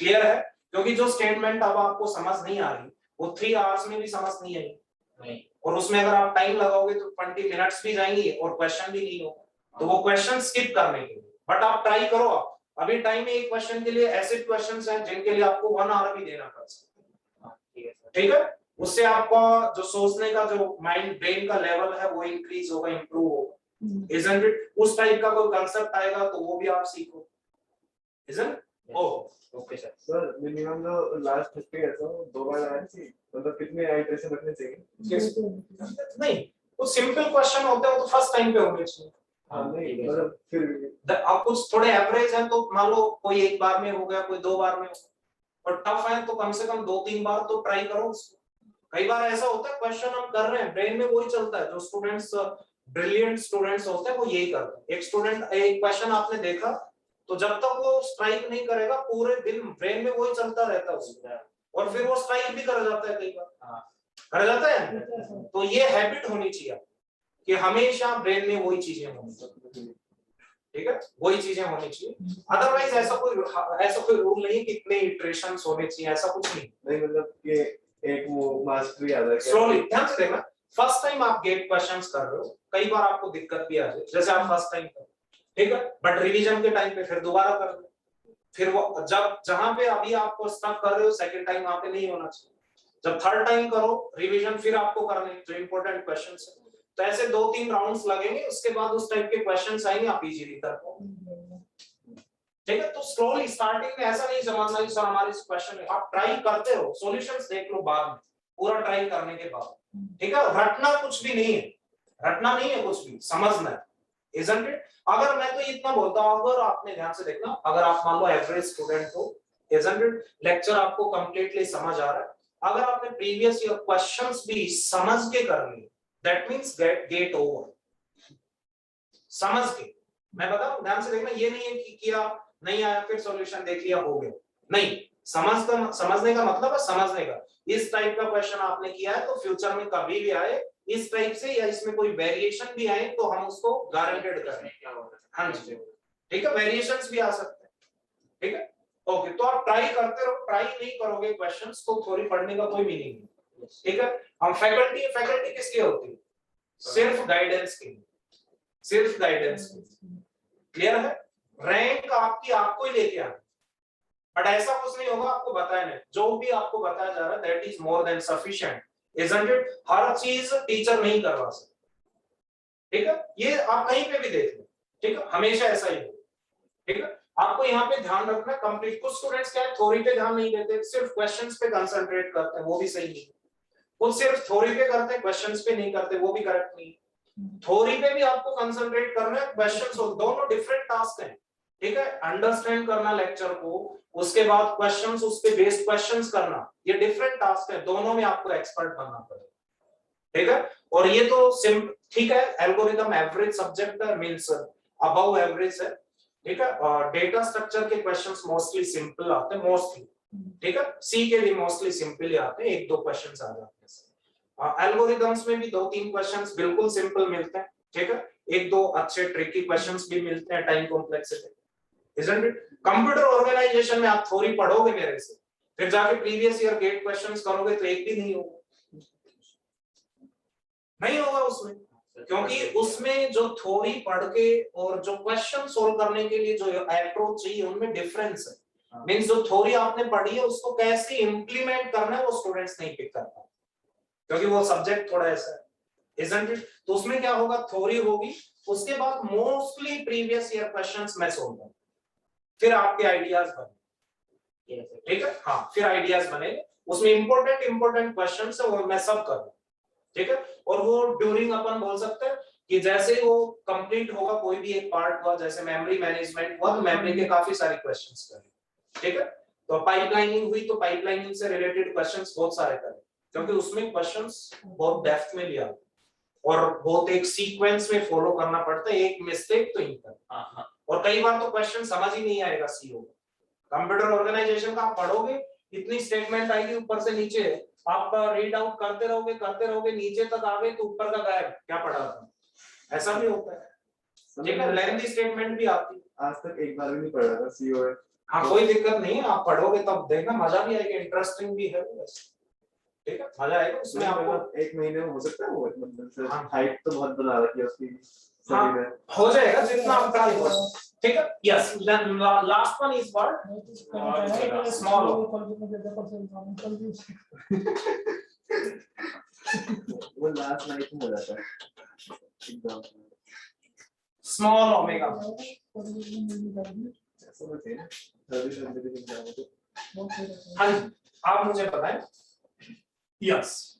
क्लियर है। क्योंकि जो स्टेटमेंट अब आपको समझ नहीं आ रही वो 3 आवर्स में भी समझ नहीं आई, नहीं, और उसमें अगर आप टाइम लगाओगे तो 20 मिनट्स भी जाएंगे और क्वेश्चन भी नहीं होगा, तो वो क्वेश्चन स्किप करने के लिए। बट आप ट्राई करो, आप अभी टाइम में एक क्वेश्चन के लिए ऐसे क्वेश्चंस हैं जिनके लिए आपको 1 आवर भी देना पड़ सकता है, ठीक है सर। ठीक है। उससे आपका जो सोचने का जो माइंड ब्रेन का लेवल है वो इंक्रीज होगा, इंप्रूव होगा, isn't it, उस टाइप का कोई कांसेप्ट आएगा तो वो भी आप सीखो, isn't okay sir. Sir minimum जो लास्ट 50 है तो 2 बार आया थी, मतलब कितने आइटरेशन रखने चाहिए? नहीं, वो सिंपल क्वेश्चन होते हैं, वो तो फर्स्ट टाइम पे होंगे इसमें। हाँ नहीं मतलब फिर भी आप कुछ थोड़े एवरेज हैं तो मान लो कोई एक बार में हो गया, कोई 2 बार में हो गया, और टफ है तो कम से कम 2-3 बार तो ट्राई करो उसको। कई बार ऐसा होता है क्वेश्चन हम कर रहे हैं, ब्रेन में वही चलता है, जो स्टूडेंट्स ब्रिलियंट स्टूडेंट्स होते हैं वो यही करते हैं। एक स्टूडेंट एक क्वेश्चन आपने देखा तो जब तक वो स्ट्राइक नहीं करेगा पूरे दिन ब्रेन में वही चलता रहता है उसका, और फिर वो स्ट्राइक भी कर जाता है, कई बार कर जाता है। तो ये हैबिट होनी चाहिए कि हमेशा ब्रेन में वही चीजें होनी चाहिए, ठीक है, वही चीजें होनी चाहिए। अदरवाइज ऐसा कोई रूल नहीं कि इतने इटरेशंस होने चाहिए, ऐसा कुछ नहीं मतलब ये एक वो मास्टरी आ जाए। स्लोली ध्यान से देखना, फर्स्ट टाइम आप गेट क्वेश्चंस कर रहे हो, कई बार आपको दिक्कत भी आ जाए, जैसे आप फर्स्ट टाइम कर, ठीक है, बट रिवीजन के टाइम पे फिर दोबारा कर लो, फिर वो जब जहां पे अभी आपको स्टक कर रहे हो सेकंड टाइम वहां पे नहीं होना चाहिए, जब थर्ड टाइम करो रिवीजन फिर आपको करने जो इंपॉर्टेंट क्वेश्चंस है, तो ऐसे 2-3 राउंड्स लगेंगे, उसके बाद उस टाइप के क्वेश्चंस आएंगे, आप इजीली कर पाओगे। ठीक है, तो स्लोली स्टार्टिंग में ऐसा नहीं समझना कि सर हमारे इस क्वेश्चन में, आप ट्राई करते रहो, सॉल्यूशंस देख लो बाद में, पूरा ट्राई करने के बाद। ठीक है, रटना कुछ भी नहीं है, रटना नहीं है कुछ भी, समझना है, isn't it? अगर मैं तो इतना बोलता हूं, अगर आपने ध्यान से देखना, अगर आप मान लो एवरेज स्टूडेंट हो, isn't it? लेक्चर आपको कंप्लीटली समझ आ रहा है, अगर आपने प्रीवियस ईयर क्वेश्चंस भी समझ के कर लिए, दैट मींस गेट ओवर, समझ के। मैं बताऊं, ध्यान से देखना, ये नहीं है कि किया नहीं आया फिर सॉल्यूशन देख लिया हो गया, नहीं, समझने का मतलब है समझने का, इस टाइप का क्वेश्चन आपने किया है तो फ्यूचर में कभी भी आए इस टाइप से या इसमें कोई वेरिएशन भी आए तो हम उसको गारंटेड करें। हाँ जी, ठीक है, वेरिएशंस भी आ सकते हैं, ठीक है, ओके, तो आप ट्राई करते रहो, ट्राई नहीं करोगे क्वेश्चंस तो थोड़ी पढ़ने का कोई मीनिंग नहीं, ठीक है। हम फैकल्टी किस लिए होती है? सिर्फ गाइडेंस के लिए, सिर्फ गाइडेंस के लिए, क्लियर है? रैंक आपकी आपको ही लेके आना, बट ऐसा कुछ नहीं होगा आपको बताया नहीं, जो भी आपको बताया जा रहा है that is more than sufficient, isn't it? हर चीज टीचर नहीं करवा सकता, ठीक है, ये आप कहीं पे भी देख लो, ठीक है, हमेशा ऐसा ही हो, ठीक है। आपको यहाँ पे ध्यान रखना कंप्लीट, कुछ स्टूडेंट्स क्या है थ्योरी पे ध्यान नहीं देते, सिर्फ क्वेश्चंस पे कंसंट्रेट करते हैं, वो भी सही नहीं, कुछ सिर्फ थ्योरी पे करते हैं क्वेश्चंस पे नहीं करते, वो भी करेक्ट नहीं। थ्योरी पे भी आपको कंसंट्रेट करना है, क्वेश्चंस, दोनों डिफरेंट टास्क हैं, ठीक है, अंडरस्टैंड करना लेक्चर को, उसके बाद क्वेश्चंस, उस पे बेस्ड क्वेश्चंस करना, ये डिफरेंट टास्क है, दोनों में आपको एक्सपर्ट बनना पड़ेगा, ठीक है। और ये तो ठीक है, एल्गोरिथम एवरेज सब्जेक्ट है, मींस अबव एवरेज है, ठीक है, और डेटा स्ट्रक्चर के क्वेश्चंस मोस्टली सिंपल आते हैं, मोस्टली, ठीक है, सी के भी मोस्टली सिंपल ही आते हैं, 1-2 क्वेश्चंस आ जाते हैं, एल्गोरिथम्स में भी 2-3 क्वेश्चंस बिल्कुल सिंपल मिलते हैं, ठीक है, 1-2 अच्छे ट्रिकी क्वेश्चंस भी मिलते हैं, time complexity, isn't it? Computer organisation में आप थ्योरी पढ़ोगे मेरे से, फिर जाके प्रीवियस ईयर गेट क्वेश्चंस करोगे तो एक भी नहीं होगा, नहीं होगा उसमें, क्योंकि उसमें जो थ्योरी पढ़ के और जो क्वेश्चन सोल्व करने के लिए जो अप्रोच चाहिए उनमें डिफरेंस है, मींस जो थ्योरी आपने पढ़ी है उसको कैसे इंप्लीमेंट करना है वो स्टूडेंट्स नहीं पिक कर पाते, क्योंकि वो सब्जेक्ट थोड़ा ऐसा है, isn't it? तो उसमें क्या होगा, थ्योरी होगी, उसके बाद मोस्टली प्रीवियस ईयर क्वेश्चंस मैं सोल्व करूंगा, फिर आपके आइडियाज बने, ठीक है, हाँ, फिर आइडियाज बने, उसमें इंपॉर्टेंट क्वेश्चंस है वो मैं सब करूँ, ठीक है, और वो ड्यूरिंग अपन बोल सकते हैं कि जैसे वो कंप्लीट होगा, कोई भी एक पार्ट हुआ, जैसे मेमोरी मैनेजमेंट हुआ तो मेमोरी के काफी सारे क्वेश्चंस करें, ठीक है, तो पाइपलाइनिंग हुई तो पाइपलाइनिंग से रिलेटेड क्वेश्चंस बहुत सारे करें, क्योंकि उसमें क्वेश्चंस बहुत डेप्थ में भी आते और बहुत एक सीक्वेंस में फॉलो करना पड़ता है, एक मिस्टेक तो ही कर, और कई बार तो क्वेश्चन समझ ही नहीं आएगा सीओ, कंप्यूटर ऑर्गेनाइजेशन का आप पढ़ोगे, इतनी स्टेटमेंट आएगी ऊपर से नीचे, आप रीड आउट करते रहोगे नीचे तक आ गए तो ऊपर का गायब, क्या पढ़ा था, ऐसा भी होता है, ठीक है, लेंथी स्टेटमेंट भी आती है, आज तक एक बार भी नहीं पढ़ा था सीओ है, हाँ, कोई दिक्कत नहीं है, आप पढ़ोगे तब देखना मजा भी आएगा, इंटरेस्टिंग भी है, ठीक है, मजा आएगा उसमें आपको, 1 महीने में हो सकता है वो, मतलब से हाँ। हाइट तो बहुत बना रखी है उसकी हाँ, सभी में, हो जाएगा जितना आप ट्राई करो, ठीक है, yes, last one is what, small, वो लास्ट नाइट में हो जाता है एकदम, स्मॉल ओमेगा, ऐसा मत है ना, सर्विस सर्विस एग्जाम तो हाँ जी, आप मुझे बताएं, yes,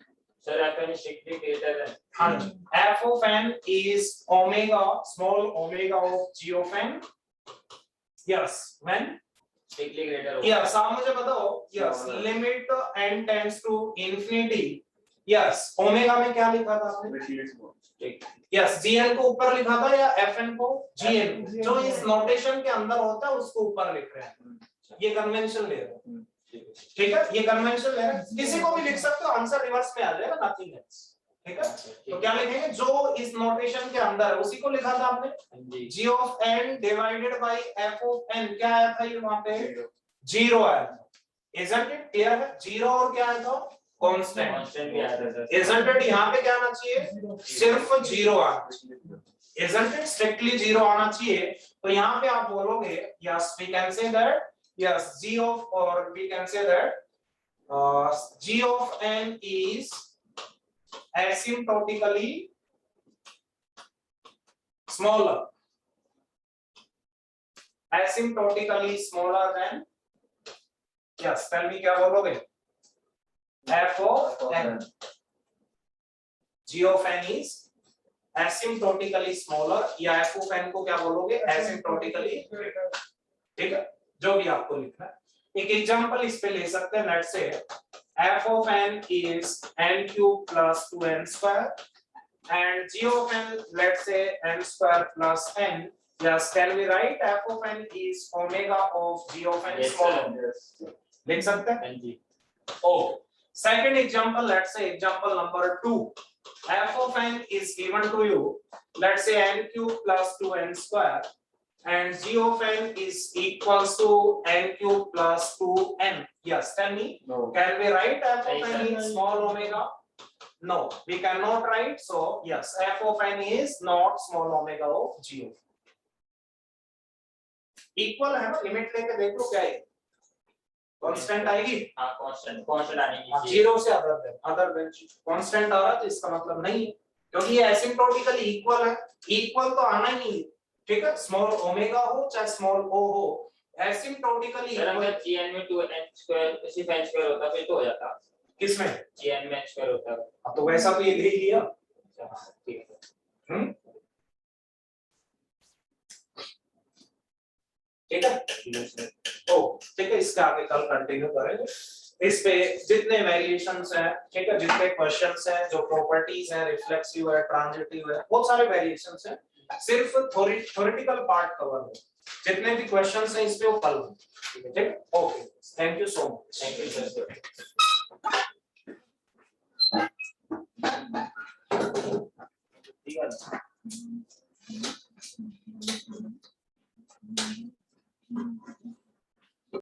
Sir, Fn is strictly greater than. हाँ जी, f of n is omega, small omega of g of n, yes, when, Strictly greater. yes, आप मुझे बताओ, yes, limit n tends to infinity, yes, omega में क्या लिखा था आपने, yes, gn को ऊपर लिखा था या fn को gn, जो इस नोटेशन के अंदर होता है उसको ऊपर लिख रहे हैं, ये कन्वेंशन ले रहे हैं, ठीक है, ये कन्वेंशन ले रहे हैं, किसी को भी लिख सकते हो, आंसर रिवर्स में आ जाएगा, नथिंग एल्स, ठीक है, तो क्या लिखेंगे, जो इस नोटेशन के अंदर है उसी को लिखा था आपने, g of n divided by f of n, क्या आया था ये वहां पे, 0 आया था, isn't it, क्लियर है, 0 और क्या आया था, कांस्टेंट, Constant भी आता है sir. isn't it, यहाँ पे क्या आना चाहिए, सिर्फ 0 आना चाहिए, isn't it? Strictly 0 आना चाहिए, तो यहाँ पे आप बोलोगे yes we can say that yes g of, or we can say that g of n is asymptotically smaller, asymptotically smaller than, yes tell me क्या बोलोगे, f of n, g of n is asymptotically smaller, या f of n को क्या बोलोगे, asymptotically, ठीक है, जो भी आपको लिखना है। एक एग्जांपल इस पे ले सकते हैं, let's say f of n is n cube plus 2n square and g of n, let's say n square plus n. Yes, can we write f of n is omega of g of n Yes, smaller? Yes. लिख सकते हैं? हाँ जी। Okay. Second example, let's say example number 2. F of n is given to you, let's say n cube plus 2n square, and g of n is equals to n cube plus 2n. Yes, tell me, No. can we write f of n नहीं, is small omega? No, we cannot write. So yes, f of n is not small omega of g of n. Equal है ना, limit लेके देख लो क्या है, constant आएगी, हाँ constant आने की जीरो से अदर देन कांस्टेंट आ रहा तो इसका मतलब नहीं, क्योंकि ये एसिम्प्टोटिकली इक्वल है, इक्वल तो आना ही नहीं, ठीक है, स्मॉल ओमेगा हो चाहे स्मॉल ओ हो, एसिम्प्टोटिकली सर इक्वल। अगर gn में 2n स्क्वायर सिर्फ n स्क्वायर होता फिर तो हो जाता, किसमें? gn में n स्क्वायर होता है। अब तो वैसा तो ये ले लिया, ठीक है ठीक है, ओ ठीक है, इसका आगे कल कंटिन्यू करेंगे। इस पे जितने वेरिएशंस हैं, ठीक है, जितने क्वेश्चंस हैं, जो प्रॉपर्टीज हैं, रिफ्लेक्सिव है, ट्रांजिटिव है, बहुत सारे वेरिएशंस हैं, सिर्फ थ्योरेटिकल पार्ट कवर हो, जितने भी क्वेश्चंस हैं इस पे वो कल हो, ठीक है, okay, thank you so much, thank you sir. ठीक है।